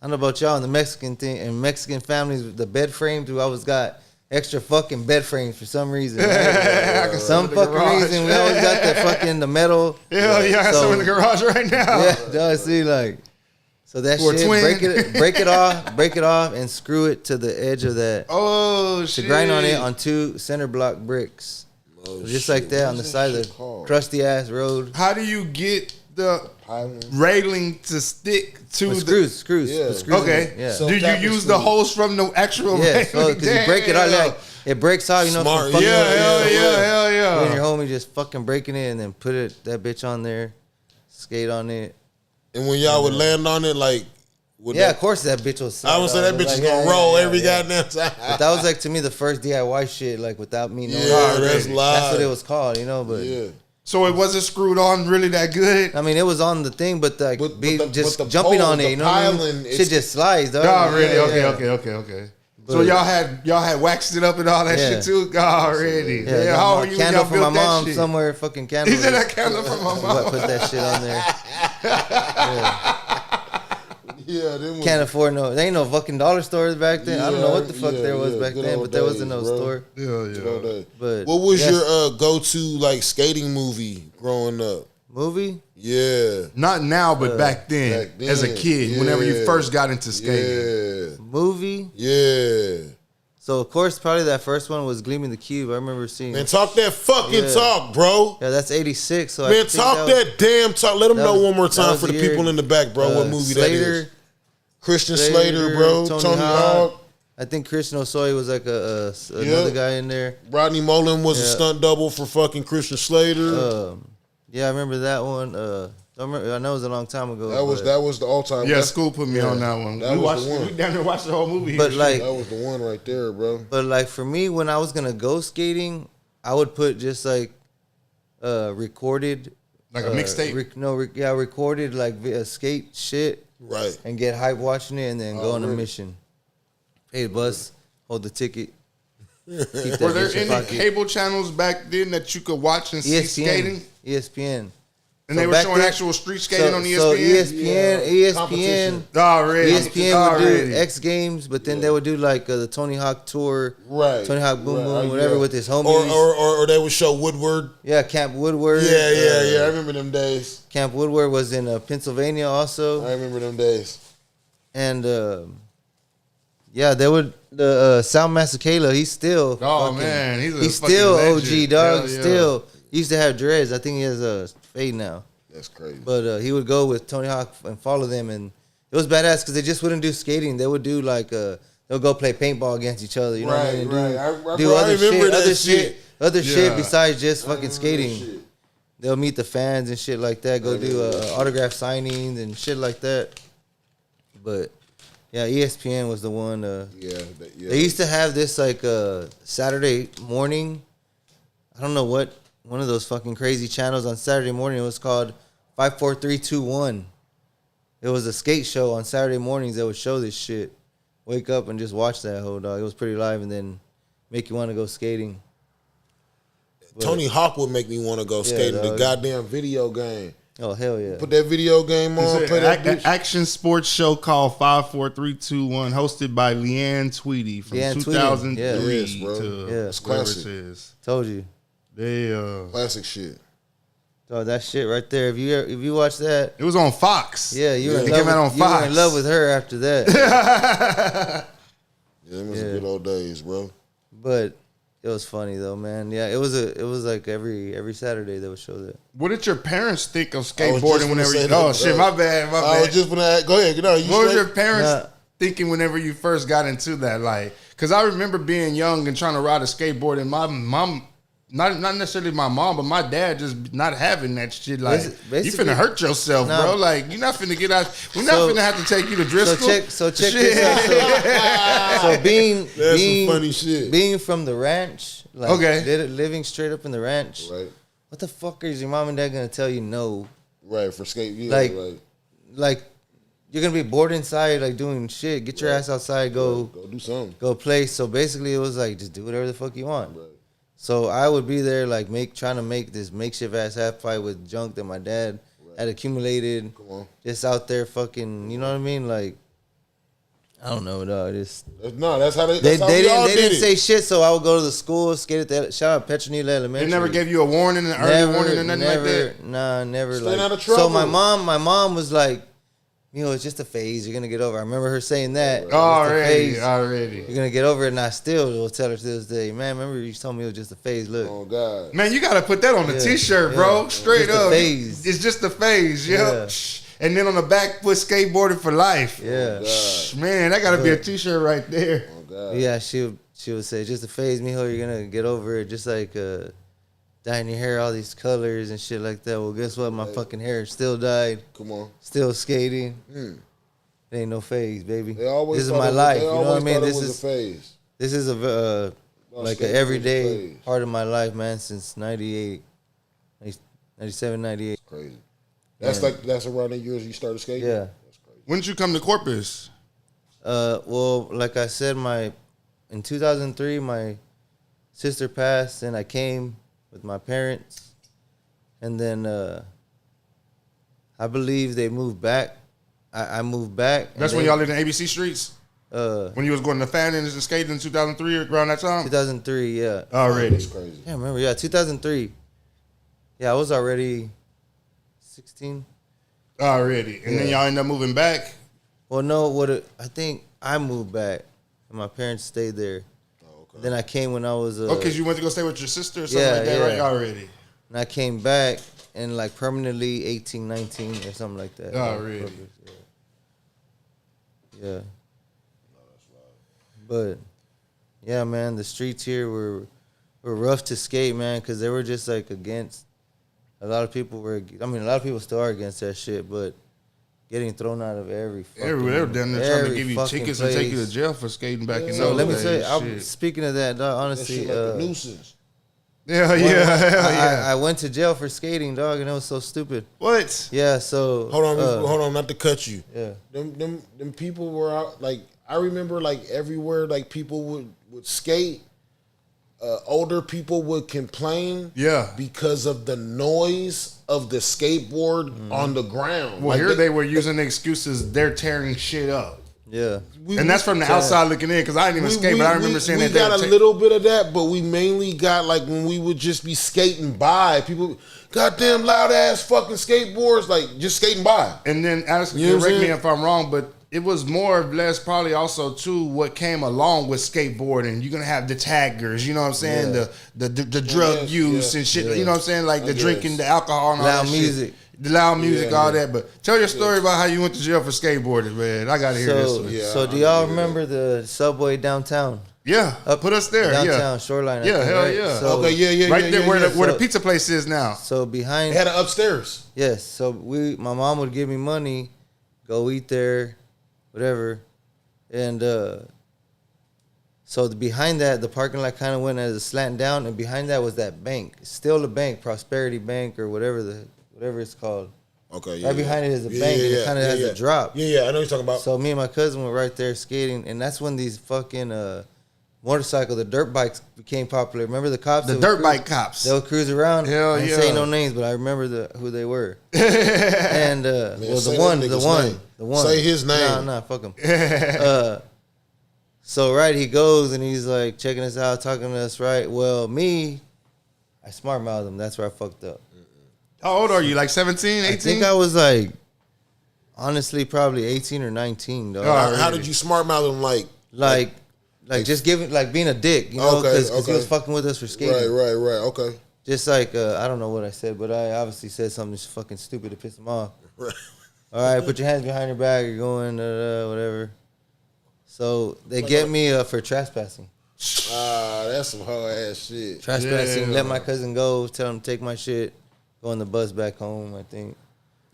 I don't know about y'all in the Mexican thing and Mexican families, the bed frames. We always got extra fucking bed frames for some reason. Right? Some fucking reason we always got the metal. Yeah, I got some in the garage right now. Yeah, see, like. So that shit, break it off, and screw it to the edge of that. Oh, shit. To grind on it on 2 center block bricks. Just like that on the side of the crusty ass road. How do you get the railing to stick to the screws? Yeah. The screws. Okay. Yeah. Do you use the hose from the actual railing? Yeah, because you break it out, like, it breaks out, Smart. From hell yeah. You and your homie just fucking breaking it and then put that bitch on there, skate on it. And when y'all would land on it, like... of course that bitch was... I would say that bitch was going to roll every goddamn time. But that was, like, to me, the first DIY shit, like, without me knowing. Yeah, that's live. That's what it was called, but... Yeah. So it wasn't screwed on really that good? I mean, it was on the thing, but, like, just jumping on it, Shit just slides, dog. Oh, really? Okay. So y'all had waxed it up and all that shit too? Already. Yeah, how are you when y'all built that shit? Candle from my mom somewhere, fucking candle. He said that candle from my mom. Put that shit on there. Can't afford there ain't no fucking dollar stores back then. I don't know what the fuck there was back then, but there wasn't no store. Yeah. But what was your go-to, like, skating movie growing up? Movie? Yeah. Not now, but back then, as a kid, whenever you first got into skating. Yeah. Movie? Yeah. So, of course, probably that first one was Gleaming the Cube. I remember seeing... Man, talk that fucking talk, bro. Yeah, that's 86. So man, talk that damn talk. Let them know one more time for the people in the back, bro, what movie that is. Christian Slater, bro. Tony Hawk. I think Christian Osoy was like another guy in there. Rodney Mullen was a stunt double for fucking Christian Slater. Yeah, I remember that one. I know it was a long time ago. That was the all-time. Yeah, school put me on that one. We down there watched the whole movie. But like, that was the one right there, bro. But like for me, when I was gonna go skating, I would put just like recorded, like a mixtape. Recorded like skate shit, right? And get hype watching it, and then go on a mission. Pay the bus, hold the ticket. Were there any cable channels back then that you could watch and see skating? ESPN. And they were showing actual street skating on ESPN? ESPN would do X Games, but then they would do like the Tony Hawk Tour, Tony Hawk Boom Boom, whatever, with his homies. Or they would show Woodward. Yeah, Camp Woodward. Yeah. I remember them days. Camp Woodward was in Pennsylvania also. I remember them days. And they would Sal Masakela. He's still he's still OG dog. Still, he used to have dreads. I think he has a fade now. That's crazy. But he would go with Tony Hawk and follow them, and it was badass because they just wouldn't do skating. They would do like they'll go play paintball against each other. You know what I mean? Do other shit besides just fucking skating. They'll meet the fans and shit like that. Go do autograph signings and shit like that. But yeah, ESPN was the one. They used to have this like Saturday morning. I don't know what. One of those fucking crazy channels on Saturday morning. It was called 54321. It was a skate show on Saturday mornings that would show this shit. Wake up and just watch that whole dog. It was pretty live, and then make you want to go skating. But Tony Hawk would make me want to go skating. The goddamn video game. Oh hell yeah! Put that video game on. Play that action sports show called 54321, hosted by Leanne Tweedy from 2003 to It's classic. Told you. Classic shit. Oh, that shit right there. If you watch that, it was on Fox. Yeah, you were in love with her after that. It was good old days, bro. But it was funny though, man. Yeah, it was like every Saturday they would show that. What did your parents think of skateboarding whenever you? Oh shit, my bad. I was just gonna go ahead. What were your parents thinking whenever you first got into that? Like, because I remember being young and trying to ride a skateboard, and my mom. Not necessarily my mom, but my dad just not having that shit. Like, you finna hurt yourself, bro. Like, you're not finna get out. We're not finna have to take you to Driscoll. So check this out. So being some funny shit. Being from the ranch, like living straight up in the ranch. Right. What the fuck is your mom and dad gonna tell you no? Right, for skate. Yeah, like you're gonna be bored inside, like doing shit. Get your ass outside. Go do something. Go play. So basically, it was like just do whatever the fuck you want. Right. So I would be there, like trying to make this makeshift ass half pipe with junk that my dad had accumulated. Come on. Just out there, fucking, you know what I mean? Like, I don't know, dog. That's how they didn't say shit. So I would go to the school, skate at shout out Petronila Elementary. They never gave you a warning, an early warning, or nothing like that. Nah, never. Staying out of trouble. So my mom was like, it's just a phase. You're gonna get over it. I remember her saying that. Already. You're gonna get over it, and I still will tell her to this day, man. Remember you told me it was just a phase. Look. Oh God. Man, you gotta put that on the T-shirt, bro. Straight just up. Phase. It's just a phase, yeah. And then on the back, put skateboarding for life. Yeah. Man, that gotta be a T-shirt right there. Oh God. Yeah, she would say, just a phase, mijo. You're gonna get over it. Just like dyeing your hair all these colors and shit like that. Well, guess what? My fucking hair still dyed. Come on. Still skating. It ain't no phase, baby. This is my life. You know what I mean? This is a phase. This is like an everyday part of my life, man. Since 98, 97, 98. That's crazy. That's around the years you started skating. Yeah. That's crazy. When did you come to Corpus? Well, like I said, in 2003, my sister passed, and I came with my parents, and then I believe they moved back. I moved back. That's when y'all lived in ABC streets? When you was going to Fannings and skating in 2003 around that time? 2003, yeah. Already. That's crazy. Yeah, I remember, 2003. Yeah, I was already 16. Already. And then y'all end up moving back? Well, no, I think I moved back, and my parents stayed there. Oh, okay. Then I came when I was... because you went to go stay with your sister or something like that, right? Already. And I came back and like permanently 18, 19 or something like that. Already. Yeah. But yeah, man, the streets here were rough to skate, man, because they were just like against. A lot of people still are against that shit, but getting thrown out of every fucking, they were down there trying to give you tickets and take you to jail for skating back in those days. So let me say, speaking of that, dog, honestly, that like nuisance. I went to jail for skating, dog, and it was so stupid. What? Yeah, so hold on, not to cut you. Yeah, them people were out. Like I remember, like everywhere, like people would skate. older people would complain. Yeah. Because of the noise of the skateboard on the ground. Well, here they were using the excuses they're tearing shit up. Yeah. And that's from the outside looking in, because I didn't even skate, but I remember seeing that. We got a little bit of that, but we mainly got like when we would just be skating by, people, goddamn loud ass fucking skateboards, like just skating by. And then, correct me if I'm wrong, but it was more or less probably also too what came along with skateboarding. You're gonna have the taggers, you know what I'm saying? Yeah. The drug use and shit. You know what I'm saying? Like the drinking, the alcohol, and all loud that music. Shit. The loud music, all that. But tell your story about how you went to jail for skateboarding, man. I gotta hear this one. So do y'all remember the subway downtown? Yeah, put us there. Downtown Shoreline. Yeah, hell right? yeah. So, right there where the pizza place is now. So behind, they had it upstairs. Yes. So my mom would give me money, go eat there, whatever, and so behind that, the parking lot kind of went as a slant down, and behind that was that bank, still a bank, Prosperity Bank or whatever it's called. Okay, right behind it is a bank, and it kind of has a drop. Yeah, I know what you're talking about. So me and my cousin were right there skating, and that's when these fucking the dirt bikes became popular. Remember the cops? The dirt bike cops. They would cruise around. Hell I ain't yeah. saying no names, but I remember who they were. And the one. Say his name. Nah, fuck him. So right, he goes and he's like checking us out, talking to us. Right. Well, I smart mouthed him. That's where I fucked up. How old are you? Like 17, 18? I think I was like, honestly, probably 18 or 19, though. How did you smart mouth him? Like just giving, like being a dick, you know, because he was fucking with us for skating. Right. Okay. Just like, I don't know what I said, but I obviously said something fucking stupid to piss him off. Right. All right, put your hands behind your back. You're going, whatever. So they get me for trespassing. That's some hard ass shit. Trespassing, let my cousin go, tell him to take my shit, go on the bus back home, I think.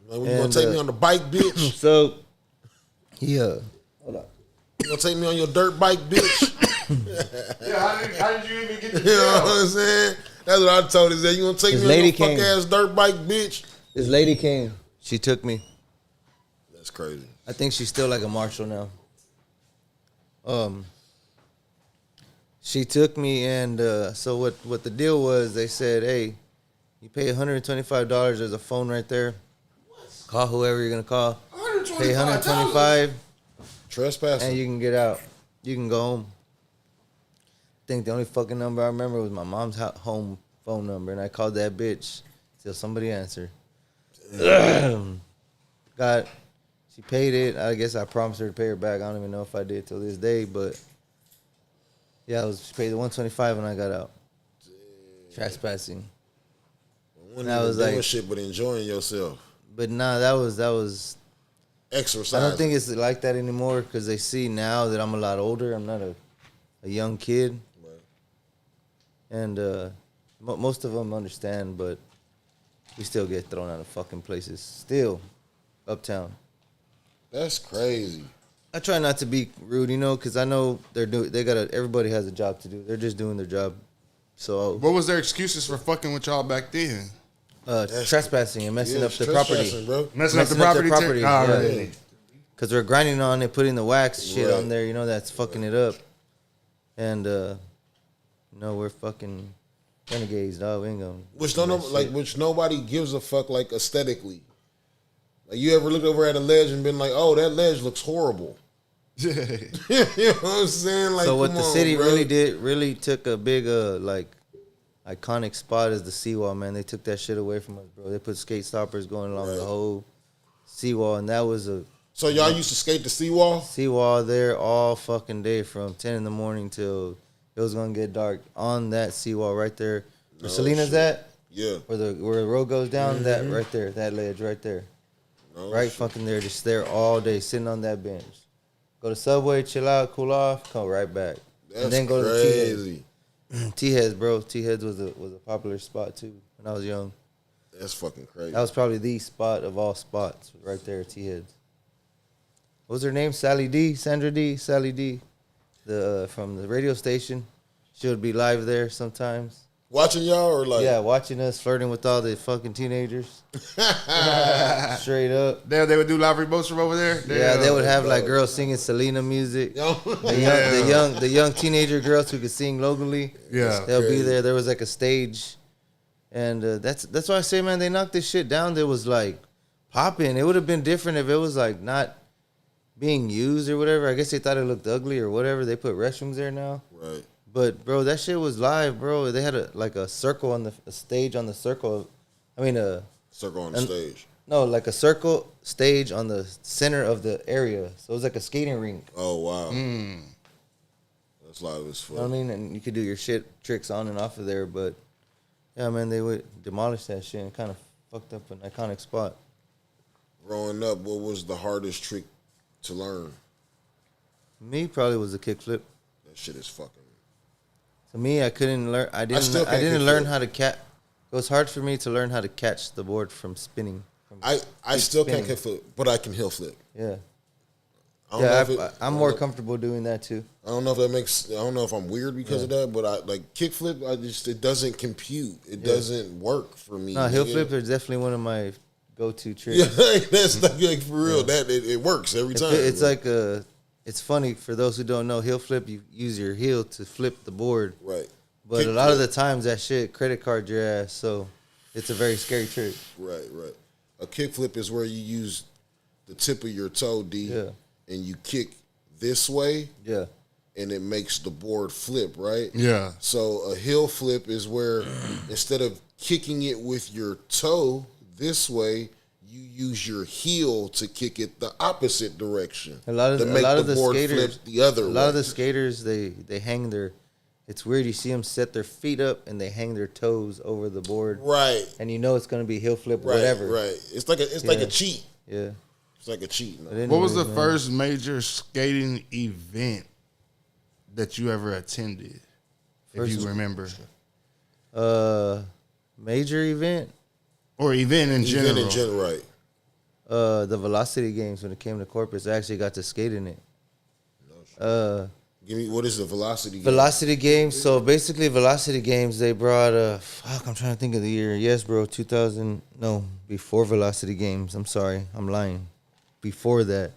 Like, you gonna take me on the bike, bitch? So, hold on. You gonna take me on your dirt bike, bitch? How did you even get to You know what I'm saying? That's what I told his. You gonna take me on your fuck ass dirt bike, bitch? This lady came. She took me. That's crazy. I think she's still like a marshal now. She took me, and so what the deal was, they said, hey, you pay $125. There's a phone right there. Call whoever you're going to call. Pay $125. Trespassing. And you can get out. You can go home. I think the only fucking number I remember was my mom's home phone number, and I called that bitch till somebody answered. She paid it. I guess I promised her to pay her back. I don't even know if I did till this day, but yeah, she paid the $125 when I got out. Trespassing. And I was doing shit, but enjoying yourself. But nah, that was exercise. I don't think it's like that anymore because they see now that I'm a lot older. I'm not a young kid, right. And most of them understand, but we still get thrown out of fucking places. Still, uptown. That's crazy. I try not to be rude, you know, because I know everybody has a job to do. They're just doing their job. So what was their excuses for fucking with y'all back then? Trespassing and messing up the property. Bro. Messing up the property. Yeah. Because we're grinding on it, putting the wax shit on there, you know, that's fucking it up. And we're fucking renegades, dog. We ain't gonna which nobody gives a fuck like aesthetically. Like, you ever looked over at a ledge and been like, oh, that ledge looks horrible. You know what I'm saying? Like, so what the city really took a big iconic spot is the seawall, man. They took that shit away from us, bro. They put skate stoppers going along the whole seawall, and that was So y'all used to skate the seawall? Seawall there all fucking day from 10 in the morning till it was gonna get dark on that seawall right there. Where Selena's at? Yeah. Where the road goes down, that right there, that ledge right there. Fucking there, just there all day, sitting on that bench. Go to Subway, chill out, cool off, come right back. That's and then go crazy. to T-Heads, bro. T-Heads was a popular spot too when I was young. That's fucking crazy. That was probably the spot of all spots, right there, T-Heads. What was her name? Sandra D, Sally D, from the radio station. She would be live there sometimes. Watching y'all or like? Yeah, watching us flirting with all the fucking teenagers. Straight up. They would do live remotes from over there? Yeah, they would have like girls singing Selena music. The young teenager girls who could sing locally. Yeah. They'll be there. There was like a stage. And that's why I say, man, they knocked this shit down. There was like popping. It would have been different if it was like not being used or whatever. I guess they thought it looked ugly or whatever. They put restrooms there now. Right. But bro, that shit was live, bro. They had a circle on a stage on the circle. Circle on the stage. No, like a circle stage on the center of the area. So it was like a skating rink. Oh wow. That's live as fuck. You know what I mean? And you could do your shit tricks on and off of there, but yeah, man, they would demolish that shit and kind of fucked up an iconic spot. Growing up, what was the hardest trick to learn? Me probably was a kickflip. That shit is fucking. To me, I couldn't learn. I didn't learn how to catch. It was hard for me to learn how to catch the board from spinning. I still can't kickflip, but I can heel flip. Yeah. I'm more comfortable doing that too. I don't know if that makes. I don't know if I'm weird because of that, but I like kickflip. It doesn't compute. It doesn't work for me. No, heel flip is definitely one of my go-to tricks. Yeah, that's like for real. That it works every time. It's like it's funny for those who don't know. Heel flip, you use your heel to flip the board. Right. But a lot of the times that shit credit card your ass, so it's a very scary trick. Right. A kickflip is where you use the tip of your toe, D, and you kick this way. Yeah. And it makes the board flip, right? Yeah. So a heel flip is where instead of kicking it with your toe this way, you use your heel to kick it the opposite direction. A lot of the skaters, flip the other way. A lot of the skaters, they hang their. It's weird. You see them set their feet up and they hang their toes over the board. Right. And you know it's going to be heel flip, whatever. Right. It's like a cheat. Yeah. It's like a cheat. No? What was the first major skating event that you ever attended, if you remember? Major event? Or event in general. Event in general, right. The Velocity Games, when it came to Corpus, I actually got to skate in it. Give me, what is the Velocity Games? Velocity Games. So basically, Velocity Games, they brought I'm trying to think of the year. Yes, bro, before Velocity Games. I'm sorry, I'm lying. Before that,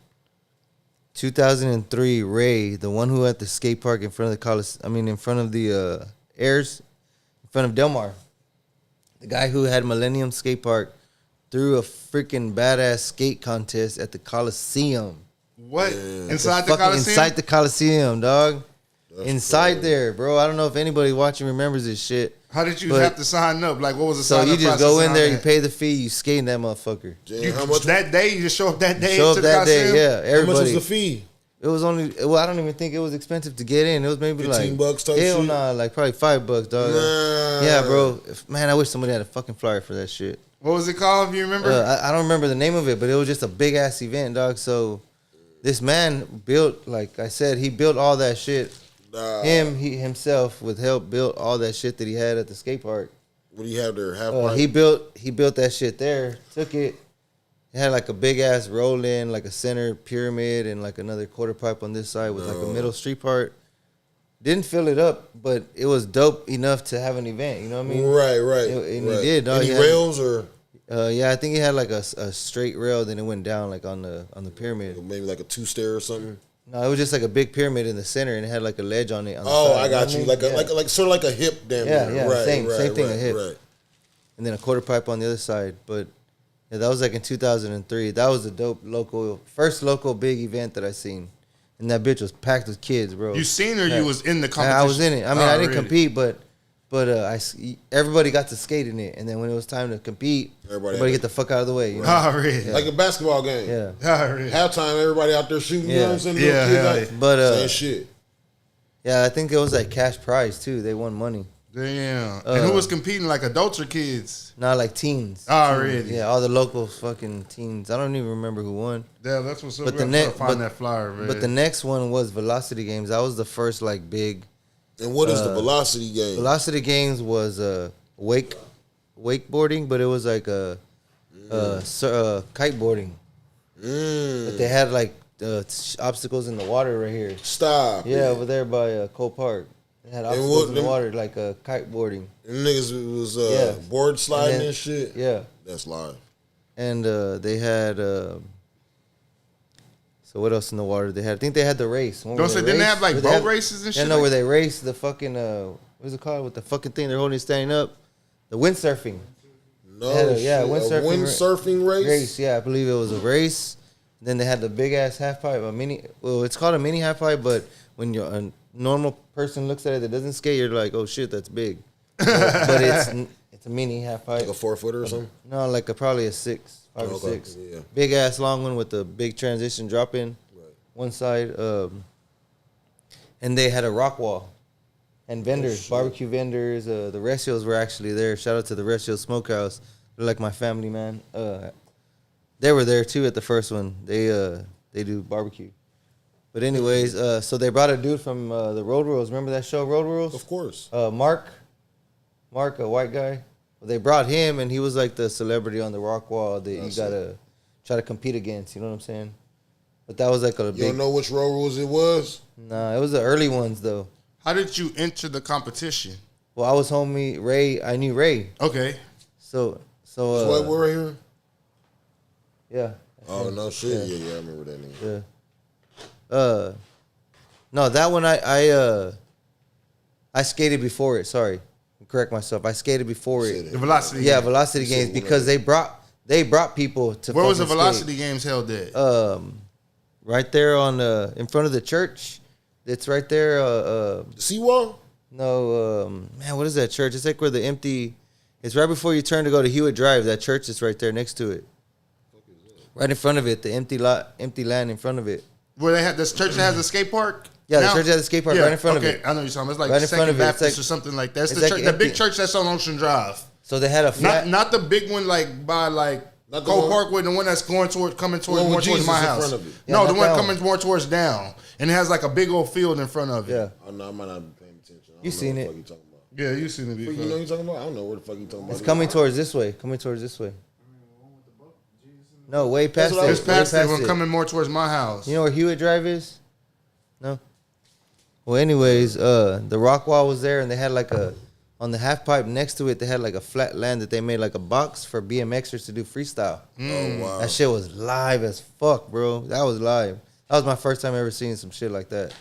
2003, Ray, the one who had the skate park in front of the in front of the Airs, in front of Del Mar. The guy who had Millennium Skate Park threw a freaking badass skate contest at the Coliseum. What? Inside the Coliseum? Inside the Coliseum, dog. That's inside crazy. there, bro. I don't know if anybody watching remembers this shit. How did you have to sign up? Like, what was the sign up So you just go in there, you that? pay the fee, you skate in that motherfucker. Damn, how much that day? You just show up that day? Show up that day, yeah. Everybody. How much was the fee? It was only, I don't even think it was expensive to get in. It was maybe like $15 type hell shit? nah, like probably $5, dog. Nah. Yeah, bro. Man, I wish somebody had a fucking flyer for that shit. What was it called? If you remember? I don't remember the name of it, but it was just a big ass event, dog. So this man built, like I said, he built all that shit. He himself with help built all that shit that he had at the skate park. What do you have there? Half pipe? He built that shit there. Took it. It had like a big ass roll in, like a center pyramid, and like another quarter pipe on this side with like a middle street part. Didn't fill it up, but it was dope enough to have an event. You know what I mean? Right. And he did. Dog. Any rails or? Yeah, I think he had like a straight rail, then it went down like on the pyramid. Maybe like a 2-stair or something. No, it was just like a big pyramid in the center, and it had like a ledge on it. On the side, I got you. Like sort of like a hip damn. Yeah, right, same thing, a hip. Right. And then a quarter pipe on the other side. But yeah, that was like in 2003. That was a dope first local big event that I seen. And that bitch was packed with kids, bro. You seen her? You was in the competition? I was in it. I mean, I didn't compete, but everybody got to skate in it. And then when it was time to compete, everybody get the fuck out of the way. You know? Really? Like a basketball game. Yeah. Really? Halftime, everybody out there shooting. You know what I'm saying? Yeah. But same shit. Yeah, I think it was like cash prize too. They won money. Damn. And who was competing? Like adults or kids? Not like teens. Really? Yeah, all the local fucking teens. I don't even remember who won. Yeah, that's what's up. But that flyer, man. But the next one was Velocity Games. That was the first like big. And what is the Velocity Game? Velocity Games was wakeboarding, but it was like kiteboarding. But they had like obstacles in the water right here. Stop. Yeah, over there by Cole Park. They They had obstacles in the water, like kiteboarding. Them niggas was board sliding and shit. Yeah. That's live. And they had... so what else in the water they had? I think they had the race. Don't say, didn't they have like boat races and shit? Yeah, no, where they race the fucking... what is it called? With the fucking thing they're holding standing up? The windsurfing. No, windsurfing race? Race, yeah. I believe it was a race. Then they had the big-ass half-pipe, it's called a mini half-pipe, but when a normal person looks at it that doesn't skate, you're like, oh, shit, that's big. But it's a mini half-pipe. Like a 4-footer or something? No, like probably a 5 or 6. Yeah. Big-ass long one with the big transition drop-in. Right. One side. And they had a rock wall. And vendors, barbecue vendors. The Recios were actually there. Shout out to the Recio Smokehouse. They're like my family, man. They were there, too, at the first one. They do barbecue. But anyways, so they brought a dude from the Road Rules. Remember that show, Road Rules? Of course. Mark, a white guy. Well, they brought him, and he was like the celebrity on the rock wall that you got to try to compete against. You know what I'm saying? But that was like a big... You don't know which Road Rules it was? Nah, it was the early ones, though. How did you enter the competition? Well, I was homie Ray. I knew Ray. Okay. So what we're right here? Yeah. Oh, no shit. Yeah, I remember that name. Yeah. No, that one I skated before it. Sorry. Correct myself. I skated before it. The Velocity Games. Velocity Games, because they brought people to Where was the Velocity Games held at? Right there on in front of the church. It's right there. The seawall? No, man, what is that church? It's like where the empty. It's right before you turn to go to Hewitt Drive. That church is right there next to it. Right in front of it, the empty land in front of it. Where they had this church that has a skate park? Yeah, the church has a skate park right in front of it. Okay, I know you're talking about. It's like right Second Baptist or something like that. It's the, church, the big church that's on Ocean Drive. So they had a flat... Not the big one like by like Go Parkway, the one that's coming more towards my house. Yeah, no, the one coming more towards down. And it has like a big old field in front of it. Yeah. Oh, no, I might not be paying attention. You seen it. Yeah, you seen it before. You know what you're talking about? I don't know where the fuck you talking about. It's coming towards this way. No, way past it. It's past it. When coming more towards my house. You know where Hewitt Drive is? No? Well, anyways, the rock wall was there, and they had like on the half pipe next to it, they had like a flat land that they made like a box for BMXers to do freestyle. Oh, wow. That shit was live as fuck, bro. That was live. That was my first time ever seeing some shit like that.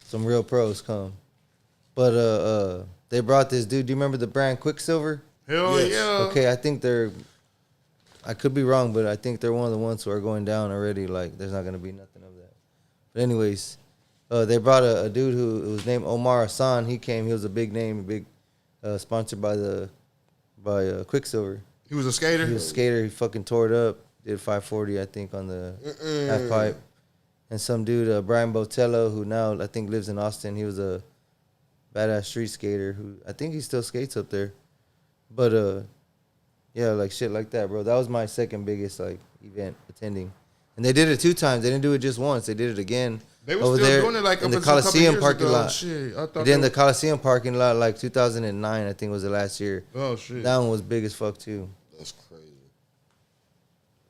Some real pros come. But they brought this dude. Do you remember the brand Quicksilver? Hell yeah. Okay, I think I could be wrong, but I think they're one of the ones who are going down already. Like, there's not going to be nothing of that. But anyways, they brought a dude who was named Omar Hassan. He came. He was a big name, sponsored by Quicksilver. He was a skater? He was a skater. He fucking tore it up. Did 540, I think, on the half pipe. And some dude, Brian Botello, who now I think lives in Austin. He was a badass street skater who I think he still skates up there. But yeah, like shit like that, bro. That was my second biggest like event attending. And they did it 2 times. They didn't do it just once. They did it again. They were over still there doing it like in the Coliseum parking lot. Shit, Then the Coliseum parking lot, like 2009, I think was the last year. Oh shit, that one was big as fuck too. That's crazy.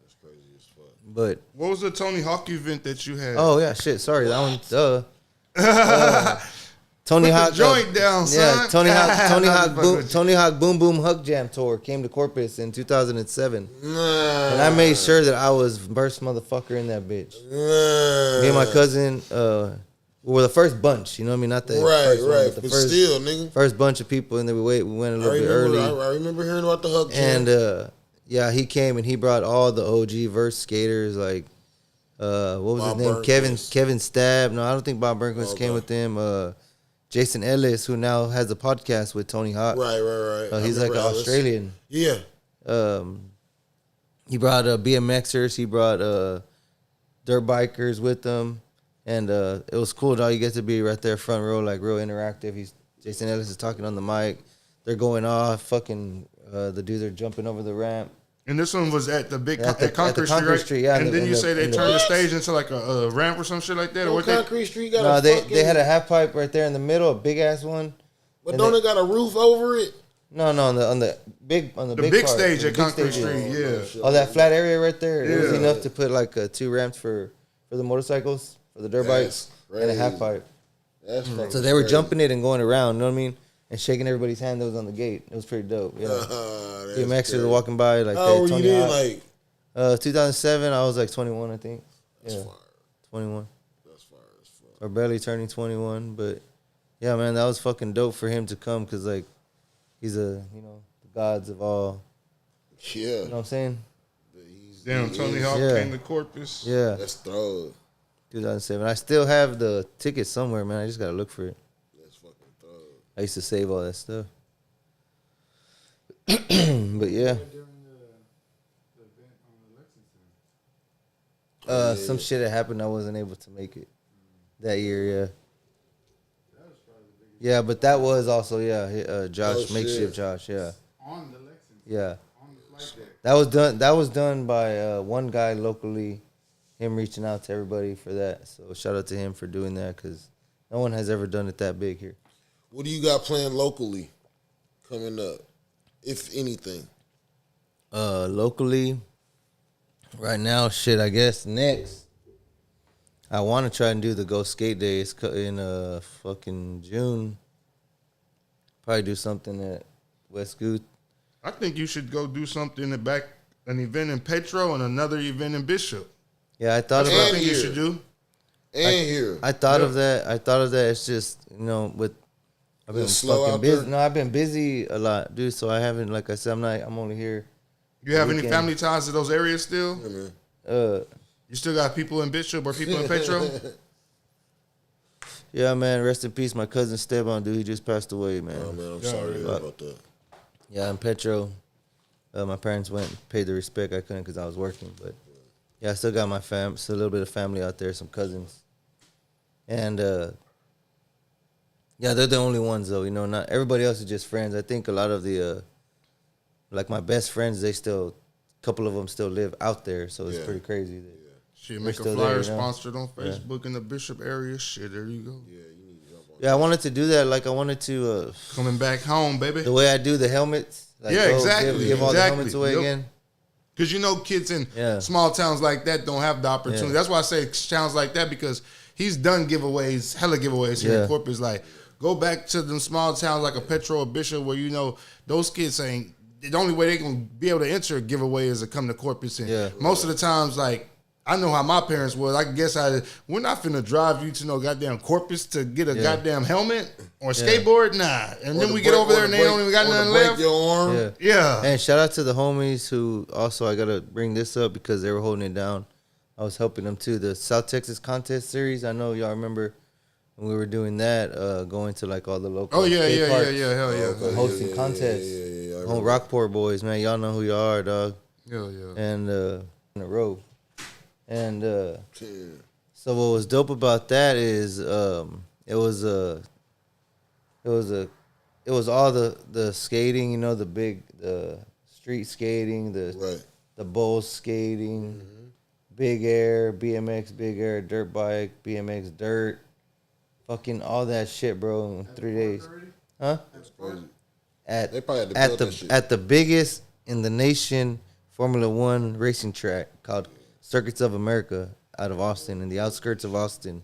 That's crazy as fuck. But what was the Tony Hawk event that you had? Oh yeah, shit. Sorry, that one. Tony Hawk joint down, son. Yeah, Tony Hawk Boom Boom Hug Jam tour came to Corpus in 2007, and I made sure that I was first motherfucker in that bitch. Me and my cousin were the first bunch. You know what I mean? Not the first one, but the first, still, nigga. First bunch of people, and then we went a little bit early. I remember hearing about the Hug Jam. And yeah, he came and he brought all the OG verse skaters like what was Bob his name? Burnquist. Kevin Stab. No, I don't think Bob Burnquist came with them. Jason Ellis, who now has a podcast with Tony Hawk. Right. He's like an Australian. Yeah. He brought BMXers. He brought dirt bikers with him. And it was cool, dog. You get to be right there front row, like real interactive. Jason Ellis is talking on the mic. They're going off. Fucking the dudes are jumping over the ramp. And this one was at the big Concrete Street, yeah. And then you say they turned the stage into like a ramp or some shit like that? Or what Concrete Street got they had a half pipe right there in the middle, a big ass one. But don't it got a roof over it? No, on the big big stage at Concrete Street, yeah. Oh, that flat area right there. It was enough to put like 2 ramps for the motorcycles, for the dirt bikes, and a half pipe. That's fucking So they were crazy. jumping it and going around, you know what I mean? And shaking everybody's hand that was on the gate. It was pretty dope. Yeah. DMXers were walking by like How old were you then? Like 2007, I was like 21, I think. That's yeah. fire. 21. That's fire as fuck. Or barely turning 21, but yeah, man, that was fucking dope for him to come because like he's the gods of all. Yeah. You know what I'm saying? Damn, Tony Hawk came to Corpus. Yeah. That's thug. 2007. I still have the ticket somewhere, man. I just gotta look for it. That's fucking thug. I used to save all that stuff. But yeah. Some shit that happened, I wasn't able to make it that year. Yeah. Yeah, but that was also Josh, makeshift Josh. Yeah. On the Lexington. Yeah. On the flight deck. That was done by one guy locally. Him reaching out to everybody for that. So shout out to him for doing that because no one has ever done it that big here. What do you got planned locally coming up, if anything? Locally, right now, shit. I guess next, I want to try and do the Go Skate Day. It's in fucking June. Probably do something at West Goot. I think you should go do something an event in Petro and another event in Bishop. Yeah, I thought That's about what I think you should do. Here. I thought of that. It's just with I've been slow fucking out busy. there? No, I've been busy a lot, dude. So I haven't, like I said, I'm only here. You have any Weekend. family ties to those areas still? Yeah, man. You still got people in Bishop or people in Petro? Yeah, man. Rest in peace, my cousin Esteban, dude. He just passed away, man. Oh man, I'm sorry to hear about that. Yeah, in Petro. My parents went and paid the respect. I couldn't because I was working, but yeah, I still got my still a little bit of family out there, some cousins, and yeah, they're the only ones though. Not everybody else is just friends. I think a lot of the like my best friends, a couple of them still live out there, so it's pretty crazy. Shit, make a flyer sponsored on Facebook in the Bishop area. Shit, there you go. Yeah, you need to jump on. Yeah, I wanted to do that. Like I wanted to Coming back home, baby. the way I do the helmets. Like, Yeah, exactly, Give all the exactly. helmets away Yep. again. Because kids in small towns like that don't have the opportunity. Yeah. That's why I say towns like that, because he's done giveaways, hella giveaways here in Corpus. Like, go back to them small towns like a Petro or Bishop where those kids ain't, the only way they gonna be able to enter a giveaway is to come to Corpus. And most of the times, like, I know how my parents was. I guess we're not finna drive you to no goddamn Corpus to get a goddamn helmet or skateboard. Nah. And then we get over there and they don't even got nothing left. Your arm. Yeah. And shout out to the homies who also, I gotta bring this up because they were holding it down. I was helping them too. The South Texas contest series. I know y'all remember when we were doing that, going to like all the local. Oh skate yeah, parks, hell yeah. hosting contests. Home Rockport boys, man, y'all know who you are, dog. Yeah. And in a row. And so what was dope about that is it was all the skating, the street skating, the bowl skating, big air, BMX, big air, dirt bike, BMX, dirt, fucking all that shit, bro, in 3 days. Huh? They probably had to build that shit. At the biggest in the nation Formula One racing track called Sk8s of America out of Austin, in the outskirts of Austin.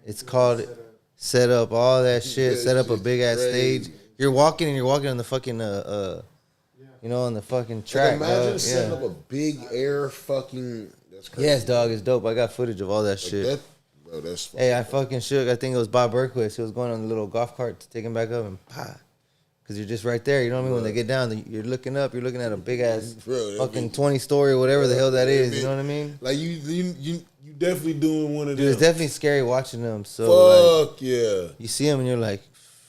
It's called set up all that shit, set up a big ass stage. You're walking on the fucking on the fucking track. Like imagine dog. setting up a big air fucking. That's crazy. Yes, dog, it's dope. I got footage of all that Like shit. Bro, that's Hey, I fucking shook. I think it was Bob Berquist. He was going on the little golf cart to take him back up and because you're just right there. You know what I mean? When they get down, you're looking up. You're looking at a big ass fucking 20-story, whatever the hell that is. You know what I mean? Like you definitely doing one of them. Dude, it's definitely scary watching them. So Fuck yeah. You see them and you're like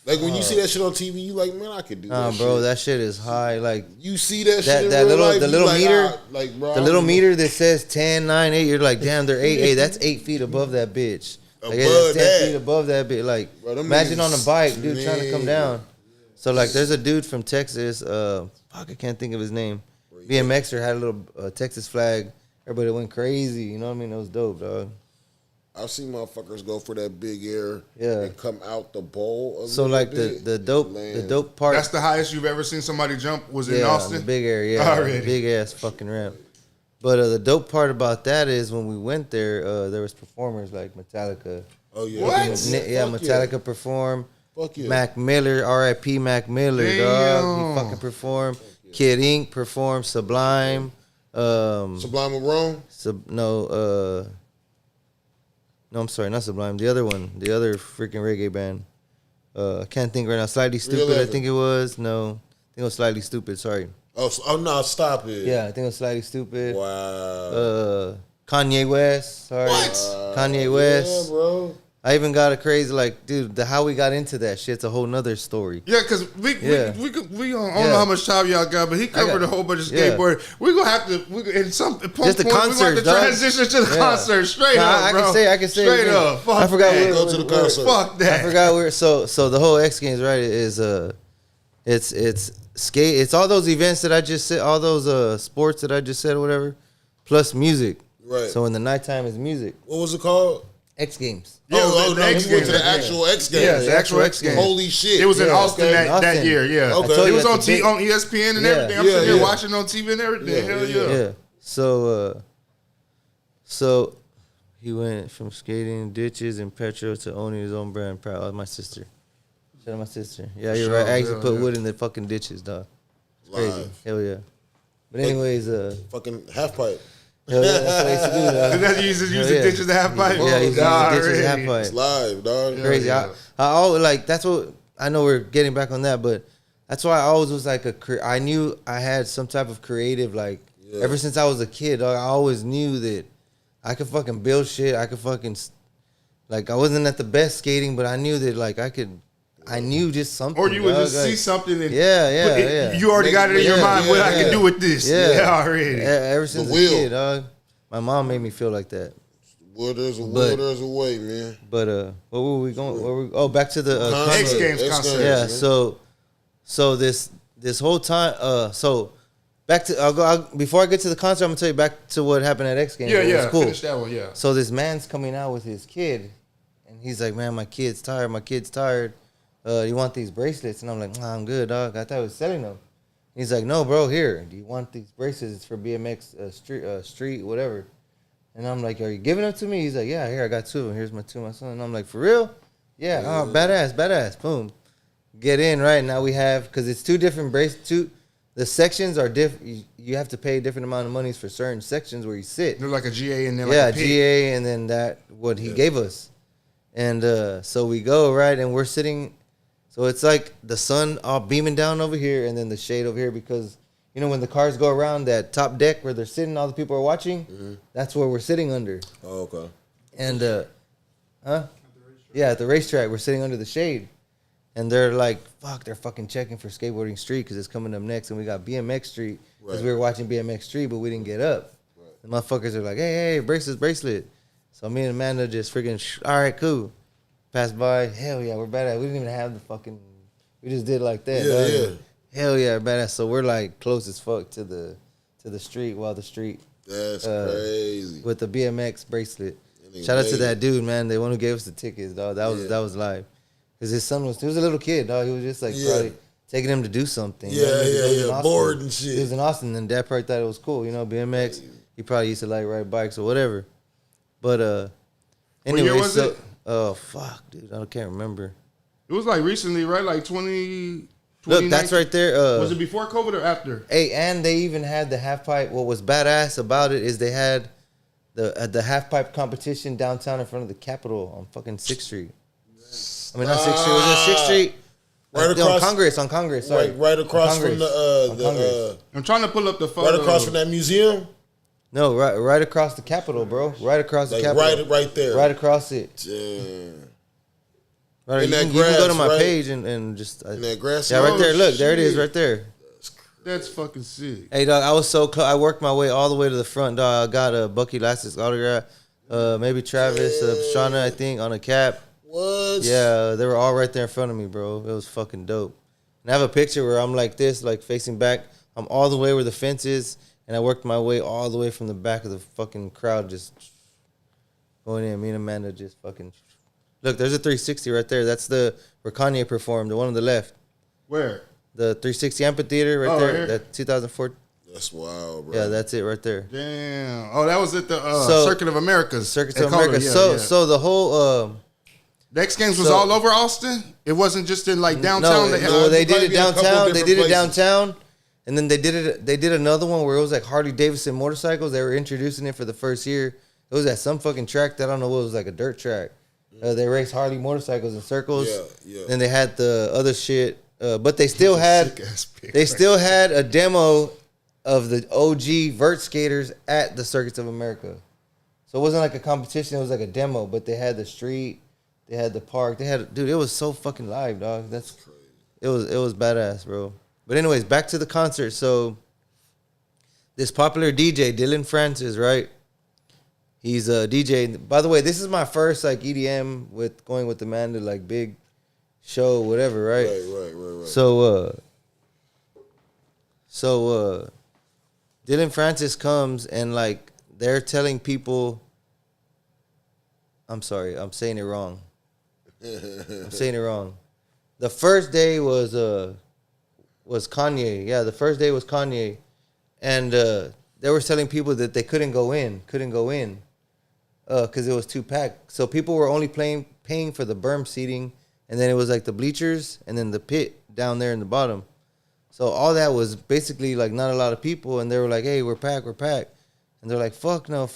when you see that shit on TV, you like, man, I could do that. Bro, shit. that shit is high. Like you see that shit in that real little life, the little like, meter, bro, the little meter that says 10, 9, 8. You're like, damn, they're 8. Hey, that's 8 feet above that bitch. Like, that's 10 feet above that bitch. Like, bro, imagine on a bike, dude, trying to come down. So like, there's a dude from Texas. I can't think of his name. BMXer had a little Texas flag. Everybody went crazy. You know what I mean? It was dope, dog. I've seen motherfuckers go for that big air Yeah. and come out the bowl. So like the dope part. That's the highest you've ever seen somebody jump was in Austin? The big air, yeah. Already. Big ass fucking ramp. But the dope part about that is when we went there, there was performers like Metallica. Oh yeah. What? Yeah, Metallica performed. Fuck yeah. Mac Miller, R.I.P. Mac Miller, dog. He fucking performed. Kid Ink performed. Sublime. Sublime with Rome? No, I'm sorry, not Sublime. The other one, the other freaking reggae band. I can't think right now. Slightly Stupid, I think it was. No, I think it was Slightly Stupid. Sorry. Oh no, stop it. Yeah, I think it was Slightly Stupid. Wow. Kanye West. Sorry. What? Kanye West. Yeah, bro. I even got a crazy, like, dude, how we got into that shit's a whole nother story. Yeah, because we I don't know how much time y'all got, but he covered a whole bunch of skateboarding. We're going to have to, at some point, just the concerts, we're going to transition to the concert straight up, bro. I can say straight up. Fuck I forgot that. Go to the concert. Fuck that. I forgot where. So the whole X Games, right, is it's skate. It's all those events that I just said, all those sports that I just said, or whatever, plus music. Right. So in the nighttime is music. What was it called? X Games. Yeah, no, the X we went to Games. the actual X Games. Yeah, the actual X Games. Holy shit. It was in Austin that year, yeah. Okay. It was on ESPN and everything. I'm sitting here watching on TV and everything. Hell yeah. Yeah. So he went from skating ditches and petrol to owning his own brand. Proud of my sister. Shout out my sister. Yeah, you're right. I used to put wood in the fucking ditches, dog. It's crazy. Hell yeah. But anyways, fucking half pipe. hell yeah, that's what I used to do, dog. That's you used to use the ditches to have pipe. Yeah, he used to use the ditches to have pipe. It's live, dog. Crazy. Yeah. I always, like, that's what, I know we're getting back on that, but that's why I always was like I knew I had some type of creative, like, ever since I was a kid, dog, I always knew that I could fucking build shit. I could fucking, like, I wasn't at the best skating, but I knew that, like, I knew just something. Or you would just like, see something and yeah. You already got it in your mind what I can do with this. Yeah, already. Ever since a kid, dog. My mom made me feel like that. Well, there's a will, there's a way, man. But what were we going? Back to the X Games concert. Yeah. So this whole time. So back to before I get to the concert, I'm gonna tell you back to what happened at X Games. Yeah, it was cool. Finish that one. Yeah. So this man's coming out with his kid, and he's like, "Man, my kid's tired. My kid's tired. You want these bracelets?" And I'm like, "Nah, I'm good, dog. I thought I was selling them." He's like, "No, bro. Here, do you want these bracelets? It's for BMX street, whatever." And I'm like, "Are you giving them to me?" He's like, "Yeah, here, I got two of them. Here's my two, my son." And I'm like, "For real?" Yeah. Oh, badass. Boom. Get in, right? Now we have, because it's two different bracelets. The sections are different. You have to pay a different amount of monies for certain sections where you sit. They're like a GA and then like a P. GA and then what he gave us. And so we go, right? And we're sitting. So it's like the sun all beaming down over here and then the shade over here, because you know when the cars go around that top deck where they're sitting, all the people are watching, that's where we're sitting under. Oh, okay. And yeah, at the racetrack, we're sitting under the shade. And they're like, fuck, they're fucking checking for Skateboarding Street because it's coming up next. And we got BMX Street because we were watching BMX Street, but we didn't get up. Right. The motherfuckers are like, hey, bracelet. So me and Amanda just freaking, all right, cool. Passed by, hell yeah, we're badass. We didn't even have the fucking, we just did like that. Yeah. Hell yeah, badass. So we're like close as fuck to the street while the street. That's crazy. With the BMX bracelet. Shout out to that dude, man. The one who gave us the tickets, dog. That was live. Because his son he was a little kid, dog. He was just like probably taking him to do something. Yeah. Bored and shit. He was in Austin, and Dad probably thought it was cool. You know, BMX. He probably used to like ride bikes or whatever. But anyway, what year was it? Oh fuck, dude, I can't remember. It was like recently, right? Like 20. Look, that's right there. Was it before COVID or after? Hey, and they even had the half pipe. What was badass about it is they had the half pipe competition downtown in front of the Capitol on fucking 6th Street. I mean, not 6th Street. Was it 6th Street? Right across on Congress. Sorry, right across from the. I'm trying to pull up the photo. Right across from that museum. No, right across the Capitol, bro. Right across the Capitol. Right there. Right across it. Damn. Right, you can go to my page and just. In that grass. Yeah, right there. Look, there it is, right there. That's fucking sick. Hey, dog, I was so close. I worked my way all the way to the front, dog. I got a Bucky Lasse's autograph. Maybe Travis, Shauna, I think, on a cap. What? Yeah, they were all right there in front of me, bro. It was fucking dope. And I have a picture where I'm like this, like facing back. I'm all the way where the fence is, and I worked my way all the way from the back of the fucking crowd, just going in. Me and Amanda just fucking. Look, there's a 360 right there. That's where Kanye performed, the one on the left. Where? The 360 amphitheater right there. Right here? That 2004. That's wild, bro. Yeah, that's it right there. Damn. Oh, that was at the Circuit of Americas. Circuit of America. So the whole the X Games was all over Austin. It wasn't just in like downtown. They did it downtown. They did it downtown, and then they did another one where it was like Harley Davidson motorcycles. They were introducing it for the first year. It was at some fucking track that I don't know what, it was like a dirt track. They raced Harley motorcycles in circles. Yeah. Then they had the other shit, but they still had a demo of the OG vert skaters at the Circuits of America. So it wasn't like a competition. It was like a demo, but they had the street, they had the park, dude. It was so fucking live, dog. That's crazy. It was badass, bro. But anyways, back to the concert. So this popular DJ, Dylan Francis, right? He's a DJ. By the way, this is my first like EDM with going with Amanda, like big show, whatever, right? Right. So Dylan Francis comes and like they're telling people. I'm sorry, I'm saying it wrong. The first day was Kanye. Yeah, the first day was Kanye, and they were telling people that they couldn't go in. Because it was too packed. So people were only paying for the berm seating, and then it was like the bleachers, and then the pit down there in the bottom. So all that was basically like not a lot of people, and they were like, hey, we're packed. And they're like, fuck no.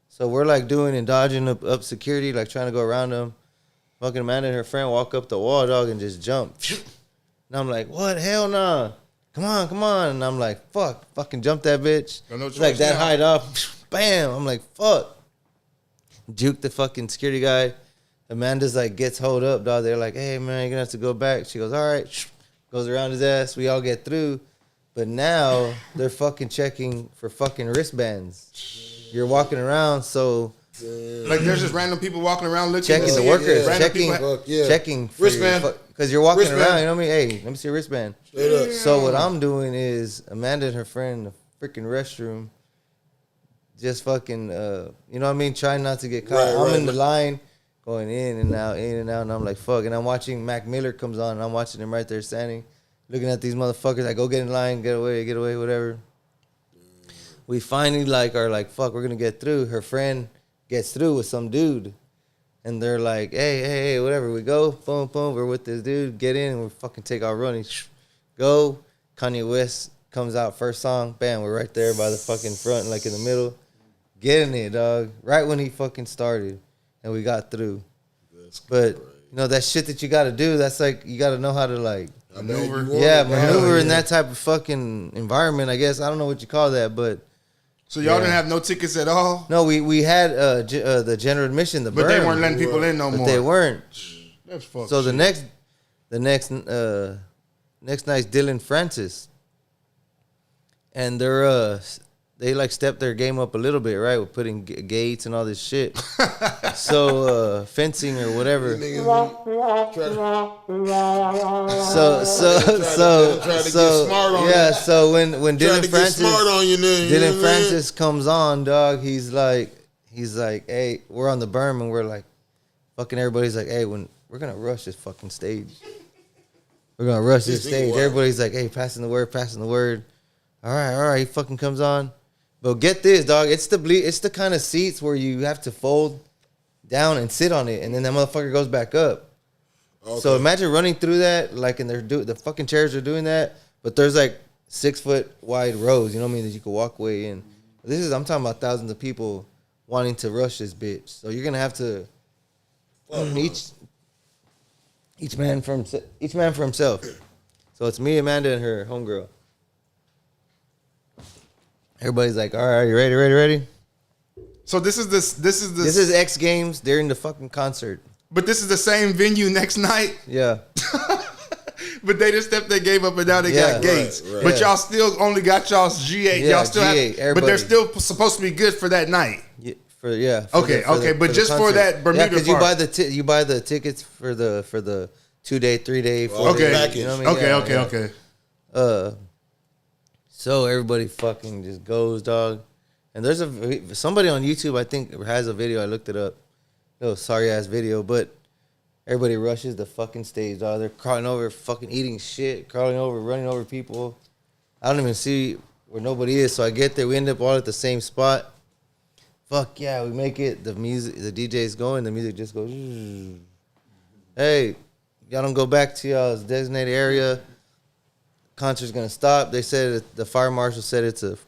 So we're like doing and dodging up security, like trying to go around them. Fucking Amanda and her friend walk up the wall, dog, and just jump. And I'm like, what? Hell nah. Come on. And I'm like, fucking jump that bitch. It's like that height up. Bam. I'm like, fuck. Juke the fucking security guy. Amanda's like gets hold up, dog. They're like, hey man, you're gonna have to go back. She goes, all right. Goes around his ass. We all get through. But now they're fucking checking for fucking wristbands. You're walking around, so like there's just random people walking around looking, checking the workers, checking wristband because you're walking around. You know what I mean? Hey, let me see your wristband. So what I'm doing is Amanda and her friend in the freaking restroom. Just fucking, you know what I mean? Trying not to get caught. I'm in the line, going in and out, and I'm like, fuck. And I'm watching Mac Miller comes on, and I'm watching him right there standing, looking at these motherfuckers. I go get in line, get away, whatever. We finally are like, fuck, we're gonna get through. Her friend gets through with some dude, and they're like, hey, whatever. We go, boom, we're with this dude. Get in, and we fucking take our running. Go. Kanye West comes out first song. Bam, we're right there by the fucking front, like in the middle. Getting it, dog. Right when he fucking started. And we got through. But, you know, that shit that you got to do, that's like, you got to know how to, like, maneuver. Maneuver in that type of fucking environment, I guess. I don't know what you call that, but. So y'all didn't have no tickets at all? No, we had the general admission, but they weren't letting people in no more. But they weren't. That's fucked. So the next night's Dylan Francis. And they like stepped their game up a little bit, right? With putting gates and all this shit. So fencing or whatever. So when Dylan Francis comes on, dog, he's like, hey, we're on the berm, and we're like, fucking everybody's like, hey, when we're gonna rush this fucking stage. Everybody's like, hey, passing the word. All right, he fucking comes on. But get this, dog. It's the kind of seats where you have to fold down and sit on it, and then that motherfucker goes back up. Okay. So imagine running through that, like, and the fucking chairs are doing that, but there's like 6 foot wide rows. You know what I mean? That you could walk way in. I'm talking about thousands of people wanting to rush this bitch. So you're gonna have to each man for himself. So it's me, Amanda, and her homegirl. Everybody's like, all right, you ready? So this is X Games during the fucking concert. But this is the same venue next night? Yeah. But they just stepped their game up and now they got gates. Right. But y'all still only got y'all's G8. Yeah, y'all still G8, have, but they're still supposed to be good for that night. But just for that Bermuda because you buy the tickets for the 2 day, 3 day, 4 day package. You know what I mean? Okay. So everybody fucking just goes, dog. And there's somebody on YouTube, I think, has a video. I looked it up. No, sorry ass video, but everybody rushes the fucking stage, dog. They're crawling over, fucking eating shit, crawling over, running over people. I don't even see where nobody is. So I get there. We end up all at the same spot. Fuck yeah, we make it. The music, the DJ's going. The music just goes. Hey, y'all don't go back to y'all's designated area. Concert's gonna stop. They said the fire marshal said it's a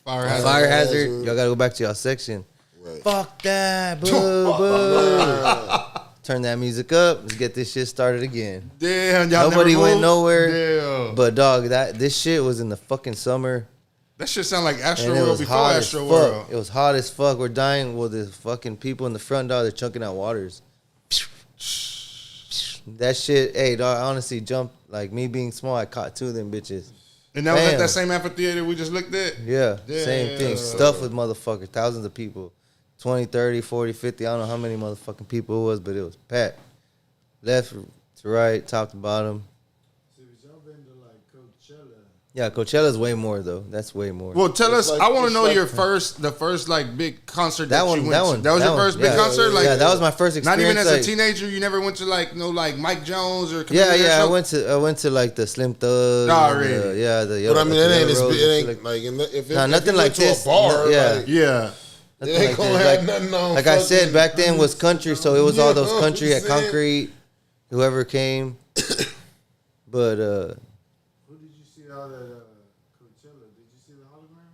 fire hazard. Y'all gotta go back to y'all section. Right. Fuck that, boo, boo. Turn that music up. Let's get this shit started again. Damn, y'all nobody went nowhere. Damn. But dog, this shit was in the fucking summer. That shit sound like Astro World before Astro World. It was hot as fuck. We're dying. Well, the fucking people in the front, dog, they're chunking out waters. That shit, hey, dog, I honestly jumped. Like, me being small, I caught 2 of them bitches. And that was at that same amphitheater we just looked at? Yeah, same thing. Stuff with motherfuckers, thousands of people. 20, 30, 40, 50, I don't know how many motherfucking people it was, but it was packed. Left to right, top to bottom. So y'all been to like Coachella? Yeah, Coachella's way more though. That's way more. Well, tell us. Like, I want to know your the first like big concert that you went to. That was your first big concert. Like, yeah, that was my first experience. Not even as a teenager. You never went to like like Mike Jones or yeah. I went to like the Slim Thug. Oh, really? But I mean, it ain't like if nothing like this. To a bar, yeah. It ain't gonna have nothing on. Like I said, back then was country, so it was all those country at Concrete, whoever came. But who did you see out at Coachella? Did you see the hologram?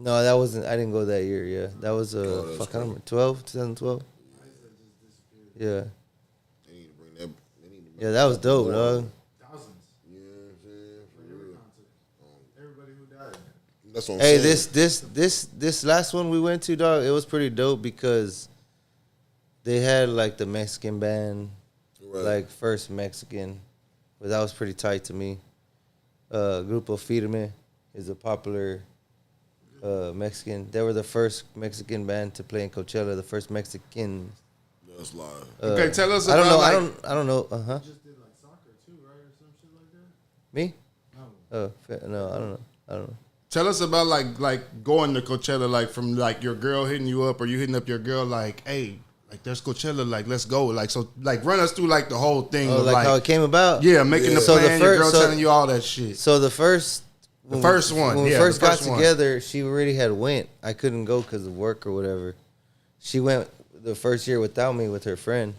No, that wasn't. I didn't go that year. Yeah, that was I don't remember, 2012. Yeah. They need to bring that. Yeah, that was dope, dog. Thousands. Yeah, I'm saying for real. Everybody who died. That's what I'm saying. This last one we went to, dog, it was pretty dope because they had like the Mexican band, like first Mexican, but that was pretty tight to me. Grupo Firme is a popular Mexican. They were the first Mexican band to play in Coachella, the first Mexican. That's live. Okay, tell us about. I don't know. You just did like soccer too, right, or some shit like that? Me? No. No, I don't know. Tell us about like going to Coachella, like from like your girl hitting you up or you hitting up your girl like, hey, like there's Coachella, like let's go, like so, like run us through like the whole thing, of like how it came about. Yeah, making the plan. Your girl telling you all that shit. So the first one, when we first got together, she already had went. I couldn't go because of work or whatever. She went the first year without me with her friend,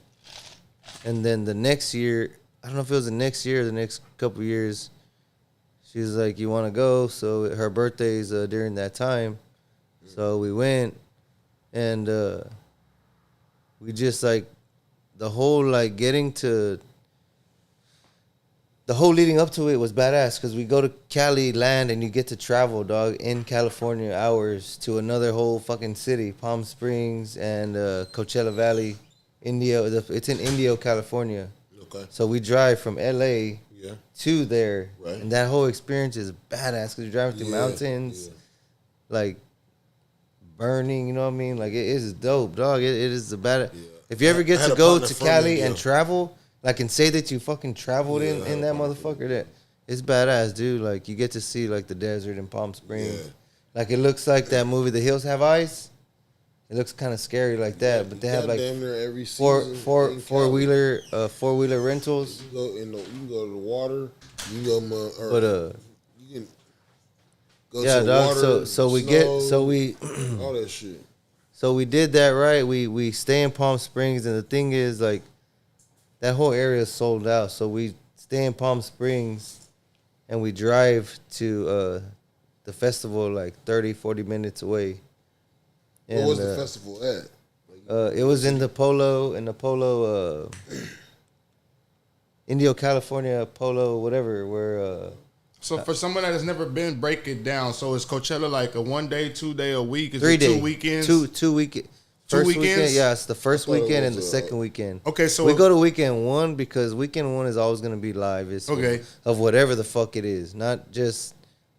and then the next year, I don't know if it was the next year or the next couple years. She was like, you want to go? So her birthday's during that time. So we went, and we just like, the whole like the whole leading up to it was badass because we go to Cali land and you get to travel, dog, in California hours to another whole fucking city, Palm Springs and Coachella Valley, Indio. It's in Indio, California. Okay. So we drive from LA to there, right. And that whole experience is badass because you're driving through mountains, like burning. You know what I mean? Like it is dope, dog. It is a bad. Yeah. If you ever get to go to Cali and travel, like and say that you fucking traveled in that motherfucker, that it's badass, dude. Like you get to see like the desert in Palm Springs. Yeah. Like it looks like that movie, The Hills Have Eyes. It looks kind of scary like that, but they have like four-wheeler rentals. You can go to the water. You can go, you can go to the dog. Water, so we all that shit. So we did that right. We stay in Palm Springs, and the thing is like that whole area is sold out. So we stay in Palm Springs, and we drive to the festival like 30, 40 minutes away. And, what was the festival at? It was in the Polo, Indio, California, Polo, whatever. Where so for someone that has never been, break it down. So is Coachella like a 1 day, 2 day, a week? Is 3 it days? 2 weekends? Two weekends. First weekend? Yeah, it's the first weekend and the second weekend. Okay, so we go to weekend 1 because weekend 1 is always gonna be live. It's of whatever the fuck it is, not just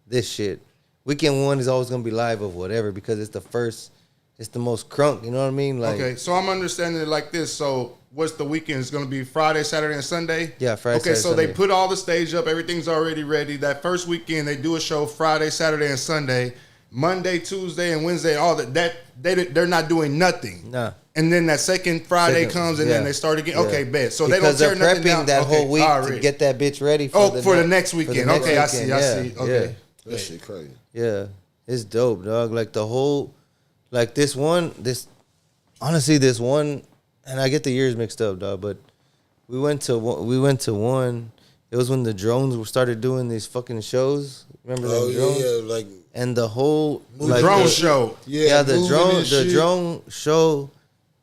this shit. Weekend 1 is always gonna be live of whatever because it's the first. It's the most crunk, you know what I mean? Like, okay, so I'm understanding it like this. So what's the weekend? It's going to be Friday, Saturday, and Sunday? Yeah, Friday, Okay, Saturday, so Sunday. they put all the stage up. Everything's already ready. That first weekend, they do a show Friday, Saturday, and Sunday. Monday, Tuesday, and Wednesday, all that they're not doing nothing. Nah. And then that second Friday comes, and then they start again. Okay, bet. So because they don't tear nothing down. That whole week to get that bitch ready for the next weekend. Okay, I see. Okay. That shit crazy. Yeah, it's dope, dog. Like the whole, like this one, and I get the years mixed up, dog. But we went to one. It was when the drones started doing these fucking shows. Remember them drones? Yeah, like and the whole drone show. Yeah, the drone show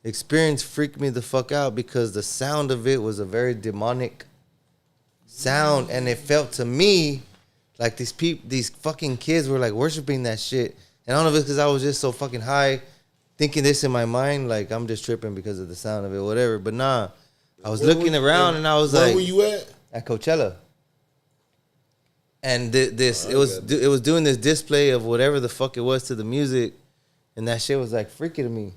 experience freaked me the fuck out because the sound of it was a very demonic sound, and it felt to me like these fucking kids were like worshiping that shit. And I don't know if it's because I was just so fucking high, thinking this in my mind, like I'm just tripping because of the sound of it, whatever. But nah, I was looking around and I was like, where were you at? At Coachella. And it was doing this display of whatever the fuck it was to the music, and that shit was like freaky to me.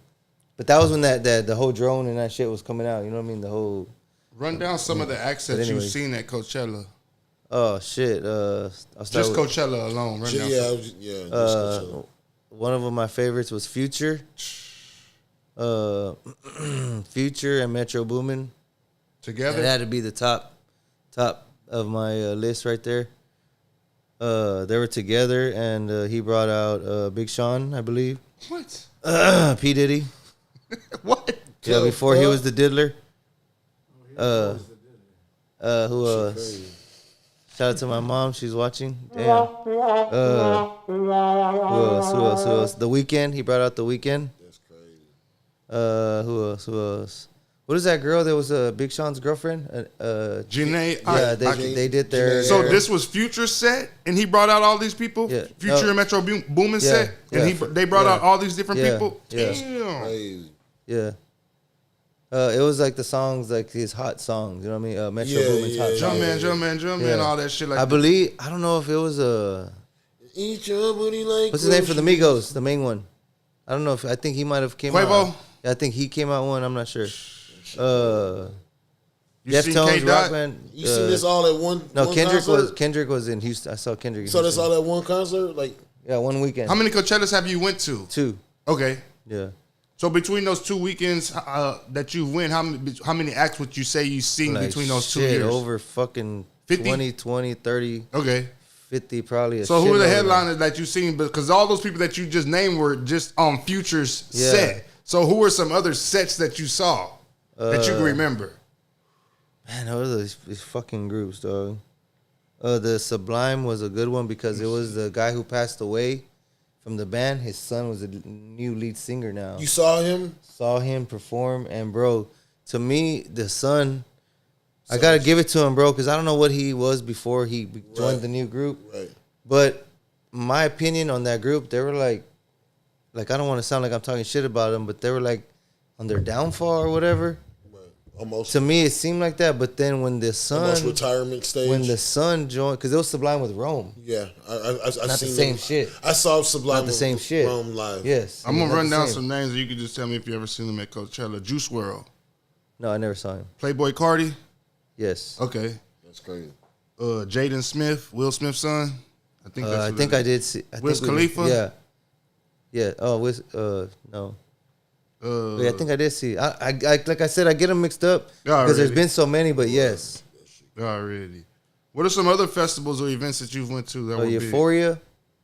But that was when that the whole drone and that shit was coming out. You know what I mean? The whole run down some of the acts that you've seen at Coachella. Oh shit! I'll start just with Coachella alone. Run down Coachella. One of my favorites was Future. Future and Metro Boomin together. That had to be the top of my list right there. They were together, and he brought out Big Sean, I believe. What? P Diddy. What? Yeah, before he was the diddler. Who else? Shout out to my mom, she's watching. Damn. Who else? The Weeknd. He brought out The Weeknd. That's crazy. Who else? What is that girl that was Big Sean's girlfriend? Janae. Yeah, they did their. So this was Future's set, and he brought out all these people. Yeah. Future and Metro Boomin set, and they brought out all these different people. Yeah. Damn. Crazy. Yeah. It was like the songs, like his hot songs. You know what I mean? Metro Boomin's hot songs. Jumpman, all that shit. Like I don't know if it was Eat your booty like. what's his name for the Migos? The main one. I don't know if I think he might have came Quavo? out. Yeah, I think he came out one. I'm not sure. You seen Deftones, K-Dot? Rock Band. You seen this all at one? No, one Kendrick was in Houston. I saw Kendrick. So that's all at one concert, like. Yeah, one weekend. How many Coachellas have you went to? 2. Okay. Yeah. So between those 2 weekends that you went, how many acts would you say you seen Like, between those 2 shit, years? over fucking 50? 20, 30, Okay. 50 probably. So who are the headliners that you seen? Because all those people that you just named were just on Future's set. So who are some other sets that you saw that you can remember? Man, those are these fucking groups, dog. The Sublime was a good one because it was the guy who passed away from the band. His son was a new lead singer now. You saw him? Saw him perform, and bro, to me, the son, I gotta give it to him, bro, because I don't know what he was before he joined the new group. Right. But my opinion on that group, they were like I don't want to sound like I'm talking shit about them, but they were like on their downfall or whatever. Almost. To me, it seemed like that. But then when the son, almost retirement stage. when the son joined, because it was Sublime with Rome. Yeah, I Not seen the same them. shit. I saw Sublime. Not the same shit. Rome live. Yes. I'm gonna not run the down same. some names, and you can just tell me if you ever seen them at Coachella. Juice WRLD, No, I never saw him. Playboy Cardi. Yes. Okay. That's crazy. Jaden Smith, Will Smith's son. I think that's I think I did see. Wiz Khalifa? Yeah. Yeah. Oh, Wiz. No. Yeah, I think I did see. I like I said, I get them mixed up because there's been so many. But yes. Already. What are some other festivals or events that you've went to that were big? Euphoria.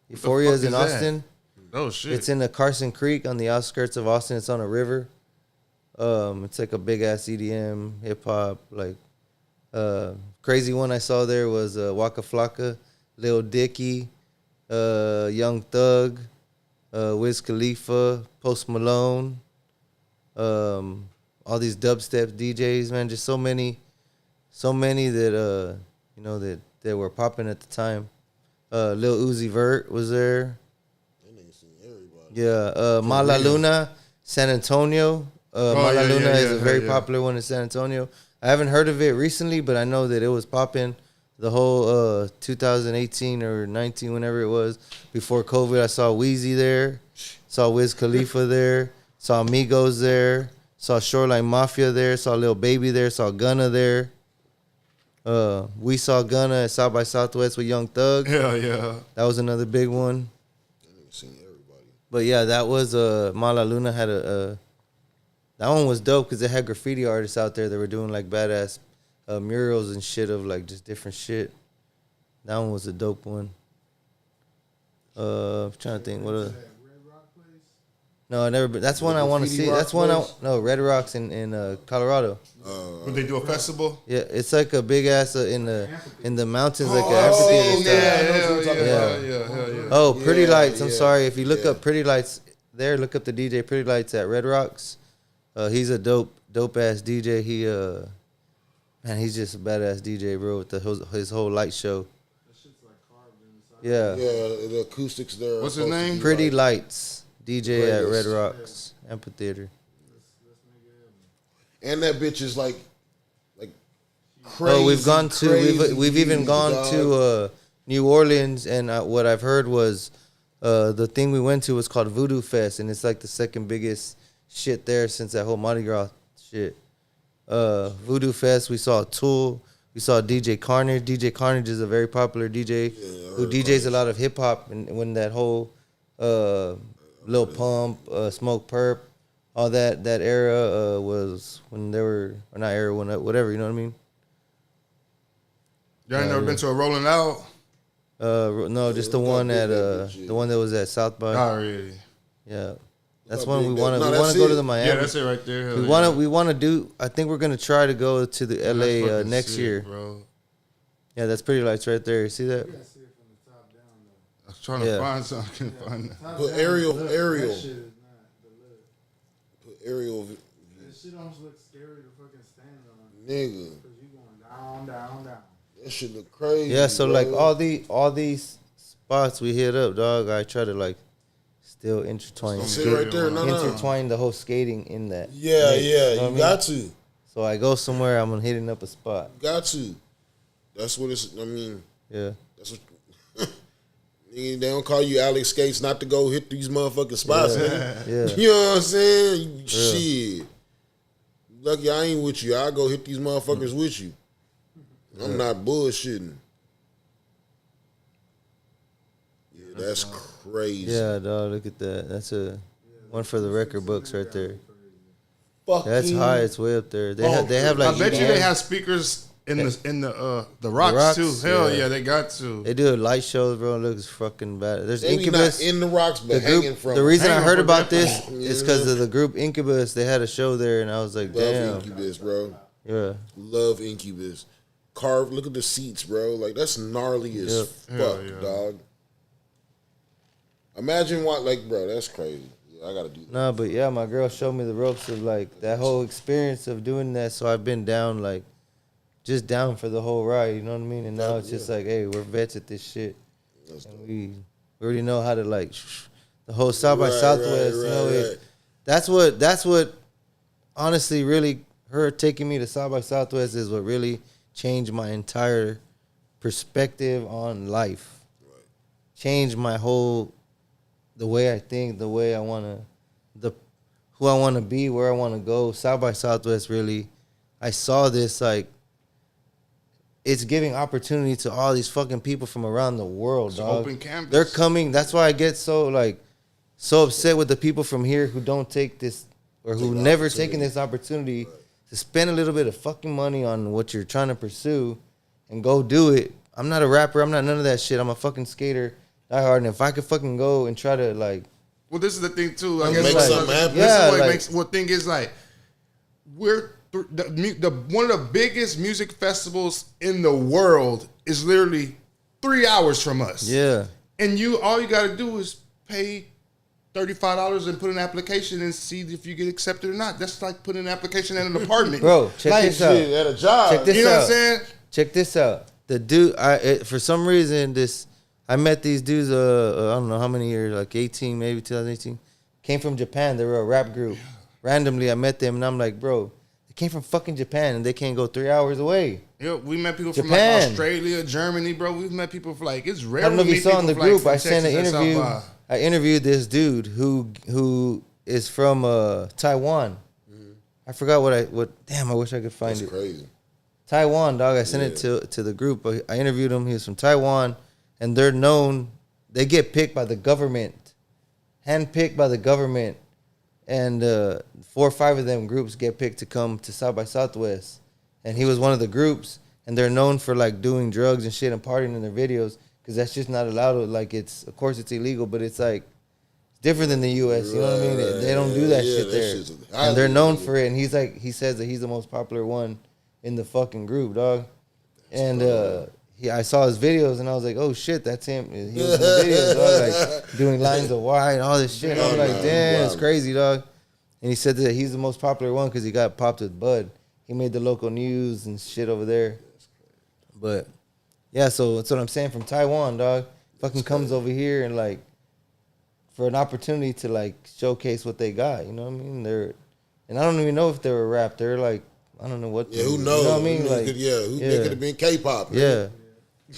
Euphoria is in fuck is that? Austin. Oh shit! It's in the Carson Creek on the outskirts of Austin. It's on a river. It's like a big ass EDM hip hop. Like crazy one I saw there was Waka Flocka, Lil Dicky, Young Thug, Wiz Khalifa, Post Malone. All these dubstep DJs, man, just so many that that were popping at the time. Lil Uzi Vert was there. That nigga seen everybody. Yeah, Mala Luna, San Antonio. Mala Luna is a very popular one in San Antonio. I haven't heard of it recently, but I know that it was popping the whole 2018 or 19, whenever it was, before COVID. I saw Weezy there, saw Wiz Khalifa there, saw Migos there, saw Shoreline Mafia there, saw Lil Baby there, saw Gunna there. We saw Gunna at South by Southwest with Young Thug. Yeah. That was another big one. That nigga seen everybody. But yeah, that was Mala Luna had that one was dope because they had graffiti artists out there that were doing like badass murals and shit of like just different shit. That one was a dope one. I'm trying to think. What? No, I never been. That's one I want to see. That's one Red Rocks in Colorado. Would they do a festival? Yeah, it's like a big ass in the mountains, like an amphitheater style. Yeah. Oh, Pretty Lights. I'm sorry. If you look up Pretty Lights there, look up the DJ Pretty Lights at Red Rocks. He's a dope ass DJ. He's just a badass DJ, bro. With his whole light show. That shit's like carved inside. Yeah. Yeah, the acoustics there. What's his name? Pretty Lights. DJ at Red Rocks Amphitheater. And that bitch is like crazy. Oh, we've even gone to New Orleans, and what I've heard was the thing we went to was called Voodoo Fest, and it's like the second biggest shit there since that whole Mardi Gras shit. Voodoo Fest, we saw Tool, we saw DJ Carnage. DJ Carnage is a very popular DJ who DJs a lot of hip hop, and when that whole Lil Pump, Smoke Perp, all that era was when they were, or not era, whatever, you know what I mean? Y'all ain't never been to a Rolling Out? No, just the one that was at South by. Oh, really? Yeah, that's one we want to. We want to go to the Miami. Yeah, that's it right there. We want to do. I think we're gonna try to go to the LA next year, bro. Yeah, that's Pretty Lights right there. See that? You gotta see it from the top down though. I was trying to find something. I couldn't find that. Put aerial. That shit is not the look. Put aerial. That shit almost looks scary to fucking stand on. Nigga. Because you going down. That shit look crazy. Yeah, so bro. like all these spots we hit up, dog. I try to like still intertwine. Sit right there. Intertwine the whole skating in that. Yeah, you know you got to. So I go somewhere, I'm hitting up a spot. Got to. That's what it's. I mean. Yeah. That's what. They don't call you Alex Sk8s not to go hit these motherfucking spots, man. Yeah. You know what I'm saying? Shit. Lucky I ain't with you. I'll go hit these motherfuckers with you. I'm not bullshitting. Yeah, that's crazy. Yeah, dog, look at that. That's a one for the record books right there. Fucking That's high. It's way up there. They have like. I bet you they have speakers in the rocks too. Hell yeah, they got to. They do a light show, bro. It looks fucking bad. There's Maybe Incubus not in the rocks, but hanging from. The reason I heard from about that this is because of the group Incubus. They had a show there, and I was like, damn. Love Incubus, bro. Yeah. Love Incubus. Carved. Look at the seats, bro. Like that's gnarly as fuck, dog. Imagine what, like, bro. That's crazy. Yeah, I gotta do that. No, but yeah, my girl showed me the ropes of like that whole experience of doing that. So I've been down, like, just down for the whole ride. You know what I mean? And now it's just like, hey, we're vets at this shit, and we already know how to like the whole South by Southwest. You know, that's what honestly really her taking me to South by Southwest is what really changed my entire perspective on life. Right. Changed my whole, the way I think, the way I want to, who I want to be, where I want to go. South by Southwest really, I saw this like, it's giving opportunity to all these fucking people from around the world, dog. Open campus. They're coming. That's why I get so upset with the people from here who don't take this or who never taken this opportunity to spend a little bit of fucking money on what you're trying to pursue and go do it. I'm not a rapper. I'm not none of that shit. I'm a fucking skater, die hard. And if I could fucking go and try to like, well, this is the thing too. I guess guess make something happen. This is what makes. What thing is like, we're the one of the biggest music festivals in the world is literally 3 hours from us. Yeah, and all you got to do is pay $35 and put an application and see if you get accepted or not. That's like putting an application at an apartment. Bro, check this out. At a job. Check this you know out. what I'm saying? Check this out. The dude, for some reason, I met these dudes. I don't know how many years, like 18, maybe 2018. Came from Japan. They were a rap group. Randomly, I met them, and I'm like, bro, they came from fucking Japan, and they can't go 3 hours away. Yeah, we met people from like Australia, Germany, bro. We've met people from like it's rare. I don't know if you saw in the group. I sent an Texas interview. I interviewed this dude who is from Taiwan. Mm-hmm. I forgot what. Damn, I wish I could find it. That's crazy. Taiwan, dog. I sent it to the group. I interviewed him. He was from Taiwan, and they're known. They get picked by the government, handpicked by the government, and 4 or 5 of them groups get picked to come to South by Southwest. And he was one of the groups, and they're known for like doing drugs and shit and partying in their videos. because that's just not allowed. Like it's, of course, it's illegal, but it's like different than the U.S. You know what I mean? They don't do that shit there, and they're known for it. And he says that he's the most popular one in the fucking group, dog. And I saw his videos, and I was like, oh shit, that's him. He was in the videos, dog, like doing lines of why and all this shit. I'm like, damn, it's crazy, dog. And he said that he's the most popular one because he got popped with bud. He made the local news and shit over there. But yeah, so that's what I'm saying. From Taiwan, dog, fucking comes over here and like for an opportunity to like showcase what they got. You know what I mean? And I don't even know if they were rap. They're like, I don't know what. Yeah, who knows? You know what I mean? Like, they could have been K-pop. Man. Yeah.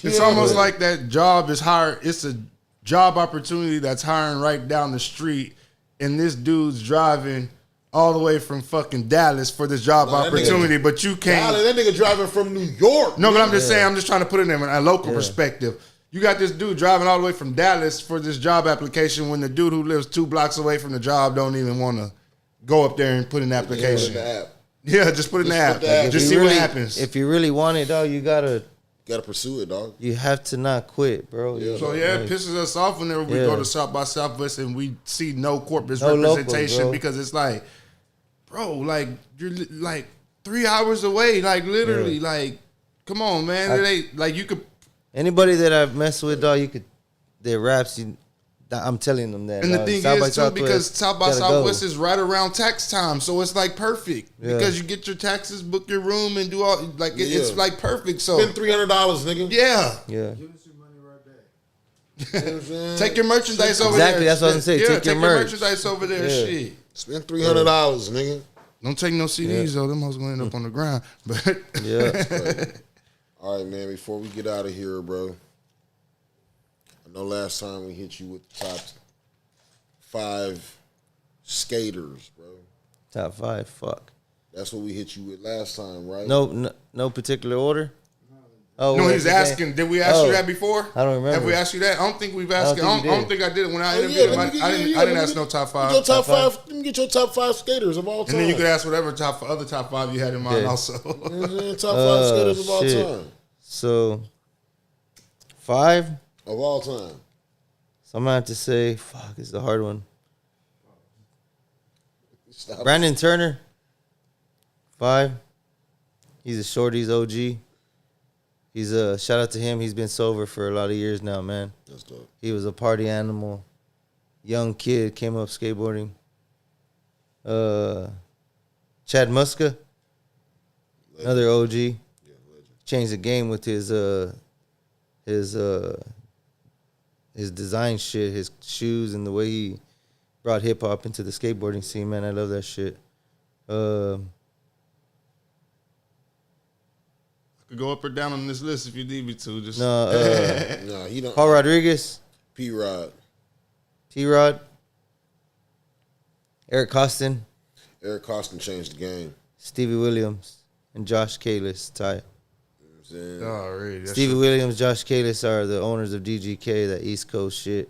It's almost like that job is hired. It's a job opportunity that's hiring right down the street, and this dude's driving all the way from fucking Dallas for this job opportunity, but you can't. That nigga driving from New York. No, but I'm just saying, I'm just trying to put it in a local perspective. You got this dude driving all the way from Dallas for this job application when the dude who lives 2 blocks away from the job don't even want to go up there and put in an application. Yeah, just put it in the app. Just see what happens. If you really want it, dog, you gotta pursue it, dog. You have to not quit, bro. Yeah. So it pisses us off whenever we go to South by Southwest and we see no corporate representation local, because it's like, bro, like you're like 3 hours away, like literally, like, come on, man. It ain't like you could. Anybody that I've messed with, dog, their raps. I'm telling them that. And the thing is too, because South by Southwest is right around tax time, so it's like perfect because you get your taxes, book your room, and do all like it's like perfect. So spend $300, nigga. Yeah. Give us your money right back. Take your merchandise over there. Exactly, that's what I'm saying. Yeah, take your merchandise over there. Shit. Spend $300, nigga. Don't take no CDs though. Them hoes gonna end up on the ground. But all right, man. Before we get out of here, bro. I know last time we hit you with the top 5 skaters, bro. Top 5, fuck. That's what we hit you with last time, right? No particular order. Oh, no, he's asking. Did we ask you that before? I don't remember. Have we asked you that? I don't think we've asked. I don't think I did it when I interviewed him. I didn't ask no top 5. Your top 5. Let me get your top 5 skaters of all time. And then you could ask whatever other top 5 you had in mind also. Top 5 skaters of all time. So 5 of all time. So I'm gonna have to say, fuck, it's the hard one. Brandon Turner, 5. He's a shorties OG. He's a shout out to him. He's been sober for a lot of years now, man. That's dope. He was a party animal, young kid, came up skateboarding. Chad Muska, another OG. Yeah, changed the game with his design shit, his shoes, and the way he brought hip hop into the skateboarding scene, man. I love that shit. I could go up or down on this list if you need me to. Just no, he don't. Paul Rodriguez, P-Rod, T-Rod, Eric Costin. Eric Costin changed the game. Stevie Williams and Josh Kalis, Ty. Really? Stevie Williams, Josh Kalis are the owners of DGK, that East Coast shit.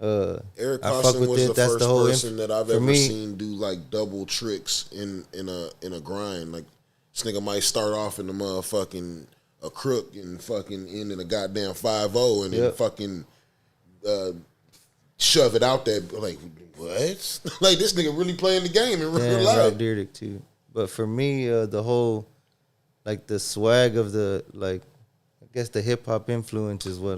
Eric Costin was the first person that I've ever seen do like double tricks in a grind. Like this nigga might start off in the motherfucking a crook and fucking end in a goddamn 5-0 and then fucking shove it out there. Like what? Like this nigga really playing the game in real life. Rob Dyrdek too. But for me, the whole like the swag of the I guess the hip hop influence is what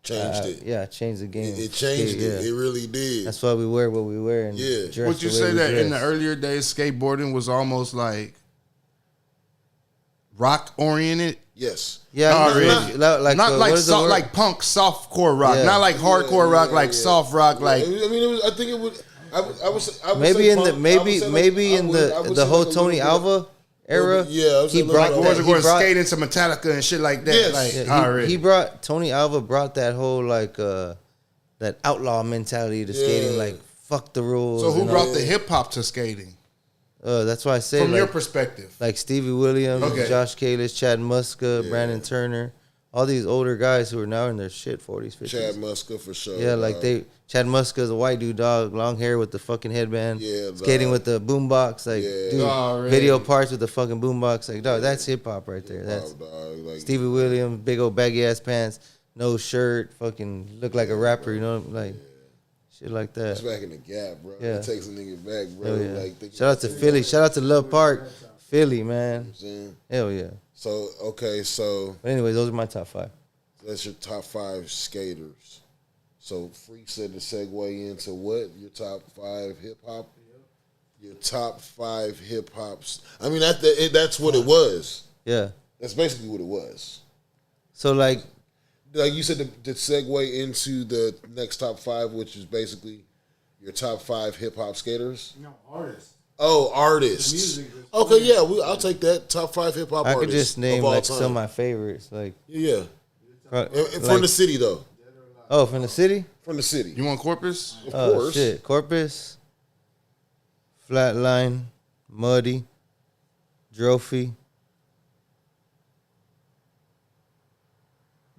changed it. Yeah, changed the game. It changed it. Yeah. It really did. That's why we wear what we wear. And would you say that in the earlier days, skateboarding was almost like rock oriented? Yes. Yeah. Not like punk softcore rock. Not like hardcore rock. Like soft rock. Like I mean, I think it would. I would maybe in the whole Tony Alva era. Yeah, he brought going skating to Metallica and shit like that. Yes. He brought Tony Alva brought that whole that outlaw mentality to skating. Like fuck the rules. So who brought the hip hop to skating? That's why I say from your perspective, like Stevie Williams, Josh Kalis, Chad Muska, Brandon Turner, all these older guys who are now in their shit 40s, 50s. Chad Muska for sure. Yeah, like Chad Muska is a white dude, dog, long hair with the fucking headband, skating with the boombox, video parts with the fucking boombox, like dog, that's hip hop right there. That's Stevie Williams, big old baggy ass pants. no shirt, fucking look like a rapper, you know, like shit like that. It's back in the Gap, bro. Yeah. It takes a nigga back, bro. Yeah. Like, Shout out to Philly. Shout out to Love Park, Philly, man. You know Hell yeah. so, okay, so. But anyway, those are my top 5. That's your top 5 skaters. So Freak said to segue into what? Your top 5 hip hop? Your top 5 hip hops. I mean, that's what it was. Yeah. That's basically what it was. So like you said, to segue into the next top 5, which is basically your top 5 hip hop skaters. No, artists. Oh, artists. Okay, yeah, I'll take that. Top 5 hip hop artists. I could just name of all like time. some of my favorites, like Yeah. like, From the city though. Oh, from the city? From the city. You want Corpus? Of course. Shit. Corpus, Flatline, Muddy, Drophy.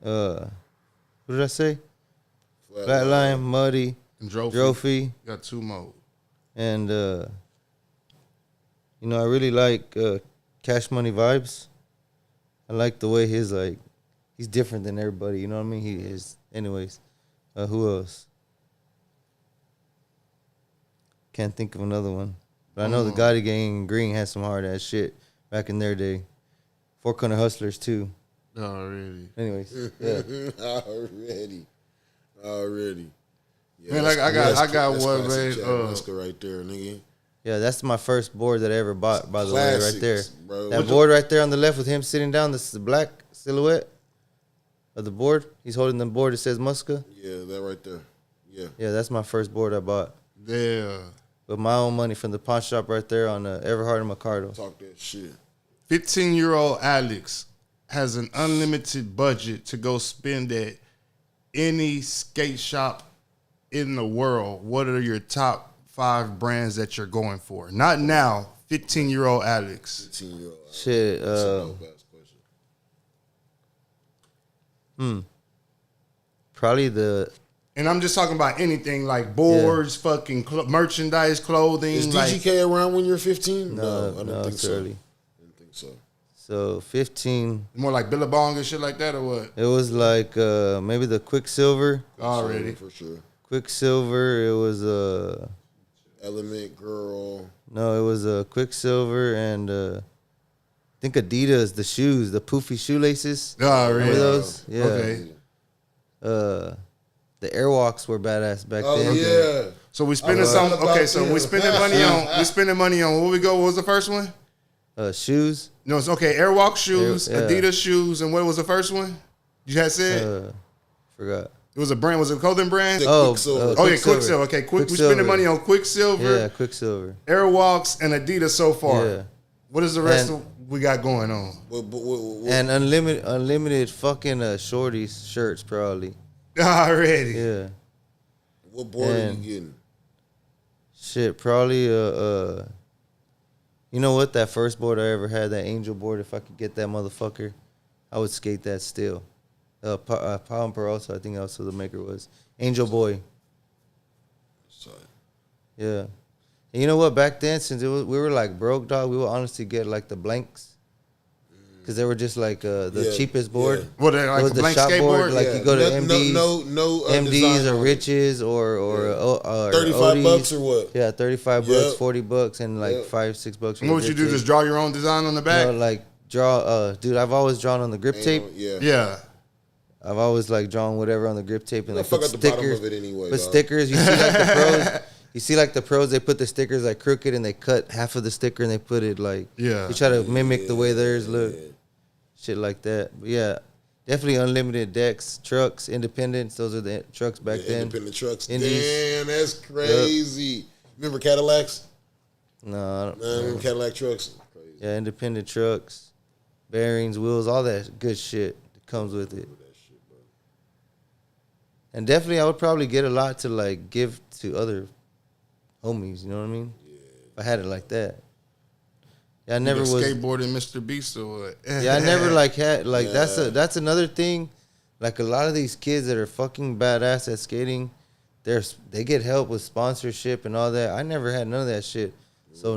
What did I say? Flatline, Muddy, And Drophy, Got 2 more. and you know, I really like Cash Money Vibes. I like the way he's different than everybody. You know what I mean? He is. Anyways, who else? Can't think of another one. But I know the Gotti Gang and Green had some hard ass shit back in their day. Four Corner Hustlers too. Already. Anyways, yeah. Already. Yeah, Man, like I got one, man. Right there, nigga. Yeah, that's my first board that I ever bought, by the way, right there. Bro. That board right there on the left with him sitting down, this is the black silhouette of the board. He's holding the board that says Muska. Yeah, that right there. Yeah. Yeah, that's my first board I bought. Yeah. With my own money from the pawn shop right there on Everhard and Mercado. Talk that shit. 15-year-old Alex has an unlimited budget to go spend at any skate shop in the world. What are your top 5 brands that you're going for? Not now. 15-year-old Alex. 15-year-old. Shit. That's a dope-ass question. Probably the. And I'm just talking about anything like boards, fucking merchandise, clothing. Is like, DGK around when you're 15? No, I don't think it's so. early. I don't think so. So 15. more like Billabong and shit like that, or what? It was like maybe the Quicksilver. Already. For sure. Quicksilver. It was Element Girl. No, it was Quicksilver and I think Adidas, the shoes, the poofy shoelaces. Already. Remember those? Yeah. Okay. The Airwalks were badass back Oh, then. yeah. So we spending some. Okay, so we spending money on. We spending money on. Where we go? What was the first one? Shoes. No, it's okay. Airwalk shoes, Yeah. Adidas shoes, and what was the first one? You had said Forgot. it was a brand. Was it a clothing brand? Quicksilver. Oh yeah, Quicksilver. Okay, we spending money on Quicksilver, Yeah, Quicksilver. Airwalks, and Adidas so far. Yeah. What is the rest of we got going on? What, And unlimited fucking shorties shirts probably. Already. Yeah. what board are you getting? Shit, probably you know what? That first board I ever had, that Angel board. If I could get that motherfucker, I would skate that still. Palm Peroso, I think also the maker was Angel Boy. Sorry. Yeah. And you know what? Back then, since we were like broke, dog, we would honestly get like the blanks. Because they were just like the cheapest board. Yeah. What, like It was a the blank shop board, skateboard? like you go to MDs, No MDs design or on it. Riches or 35 ODs. bucks or what? Yeah, 35 Yep. bucks, 40 bucks, and like Yep. 5-6 bucks. And what would you do? Just draw your own design on the back? No, like draw. Dude, I've always drawn on the grip tape. Yeah. Yeah. I've always like drawn whatever on the grip tape and like Fuck put at the bottom stickers. of it anyway. Put dog. stickers. You see like the pros. You see like the pros. They put the stickers like crooked and they cut half of the sticker and they put it like. Yeah. They try to mimic the way theirs look. Shit like that. But yeah, definitely unlimited decks, trucks, independents. Those are the trucks back then. Independent trucks. Indies. Damn, that's crazy. Remember Cadillacs? No, I don't. Remember Cadillac trucks? Crazy. Yeah, independent trucks, bearings, wheels, all that good shit that comes with it. And definitely, I would probably get a lot to like give to other homies. You know what I mean? Yeah. If I had it like that. Yeah, I never was skateboarding Mr. Beast or what? Yeah, I never like had like that's another thing. Like a lot of these kids that are fucking badass at skating, they get help with sponsorship and all that. I never had none of that shit. So,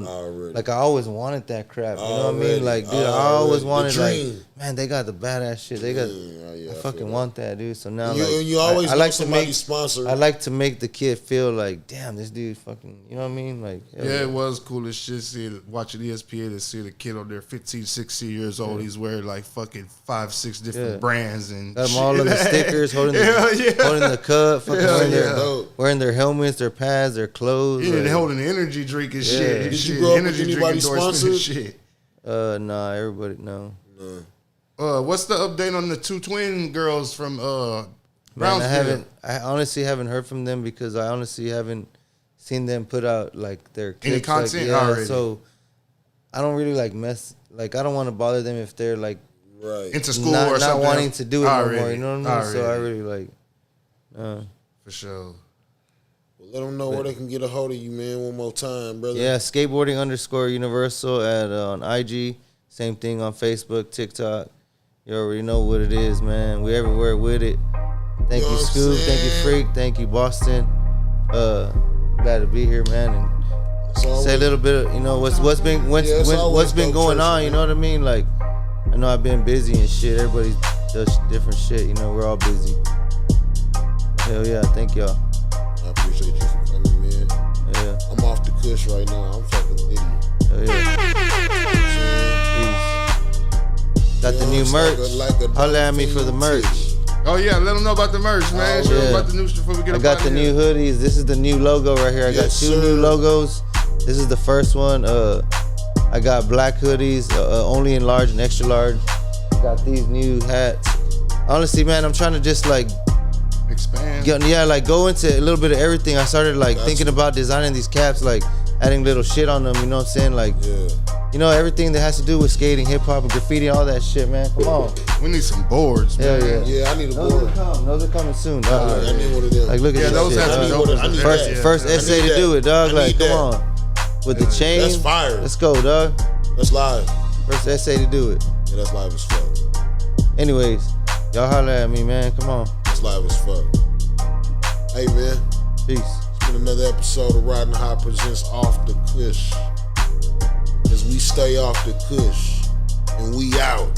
like, I always wanted that crap. You know what I mean? Like, dude, I always wanted, like, man, they got the badass shit. They got, I fucking want that, dude. So now, you always I like to make sponsor. I like to make the kid feel like, damn, this dude fucking, you know what I mean? Like, yeah, it was cool as shit. Watching ESPN and see the kid on there, 15, 16 years old. He's wearing like fucking 5, 6 different brands and got them all on the stickers, holding the cup, fucking wearing their helmets, their pads, their clothes. Yeah, they holding the energy drink and shit. Did you grow up with anybody sponsored? Shit. Nah, everybody no. What's the update on the 2 twin girls from Man, I honestly haven't heard from them because I honestly haven't seen them put out like their clips, any content already. So I don't really like I don't want to bother them if they're like into school or something. Not wanting to do it no more. You know what I mean? So I really like. For sure. Let them know where they can get a hold of you, man. One more time, brother. Yeah, skateboarding_universal on IG. Same thing on Facebook, TikTok. You already know what it is, man. We everywhere with it. Thank you, Skub. Thank you, Freak. Thank you, Boston. Glad to be here, man. And say a little bit of, what's been going on. You know what I mean? Like, I know I've been busy and shit. Everybody does different shit. You know, we're all busy. Hell yeah, thank y'all. I appreciate you for coming, man. Yeah. I'm off the Kush right now. I'm fucking litty. Hell yeah. Peace. Got the new merch. Holla at me for the merch. Oh yeah, let them know about the merch, man. Show them about the new stuff before we get up. I got the new hoodies. This is the new logo right here. I got 2 new logos. This is the first one. I got black hoodies, only in large and extra large. Got these new hats. Honestly, man, I'm trying to just like expand. Go into a little bit of everything. I started thinking about designing these caps, like adding little shit on them. You know what I'm saying? Like, everything that has to do with skating, hip hop, and graffiti, all that shit, man. Come on. We need some boards, man. Yeah, I need a board. Those are coming soon, dog. I need one of them. Like, look at those shit, have to be first essay to do it, dog. Like, come on. With the chain. That's fire. Let's go, dog. That's live. First essay to do it. Yeah, that's live as fuck. Anyways, y'all holler at me, man. Come on. That's live as fuck. Hey, man. Peace. It's been another episode of Ridin High presents Off the Kush. As we stay off the Kush. And we out.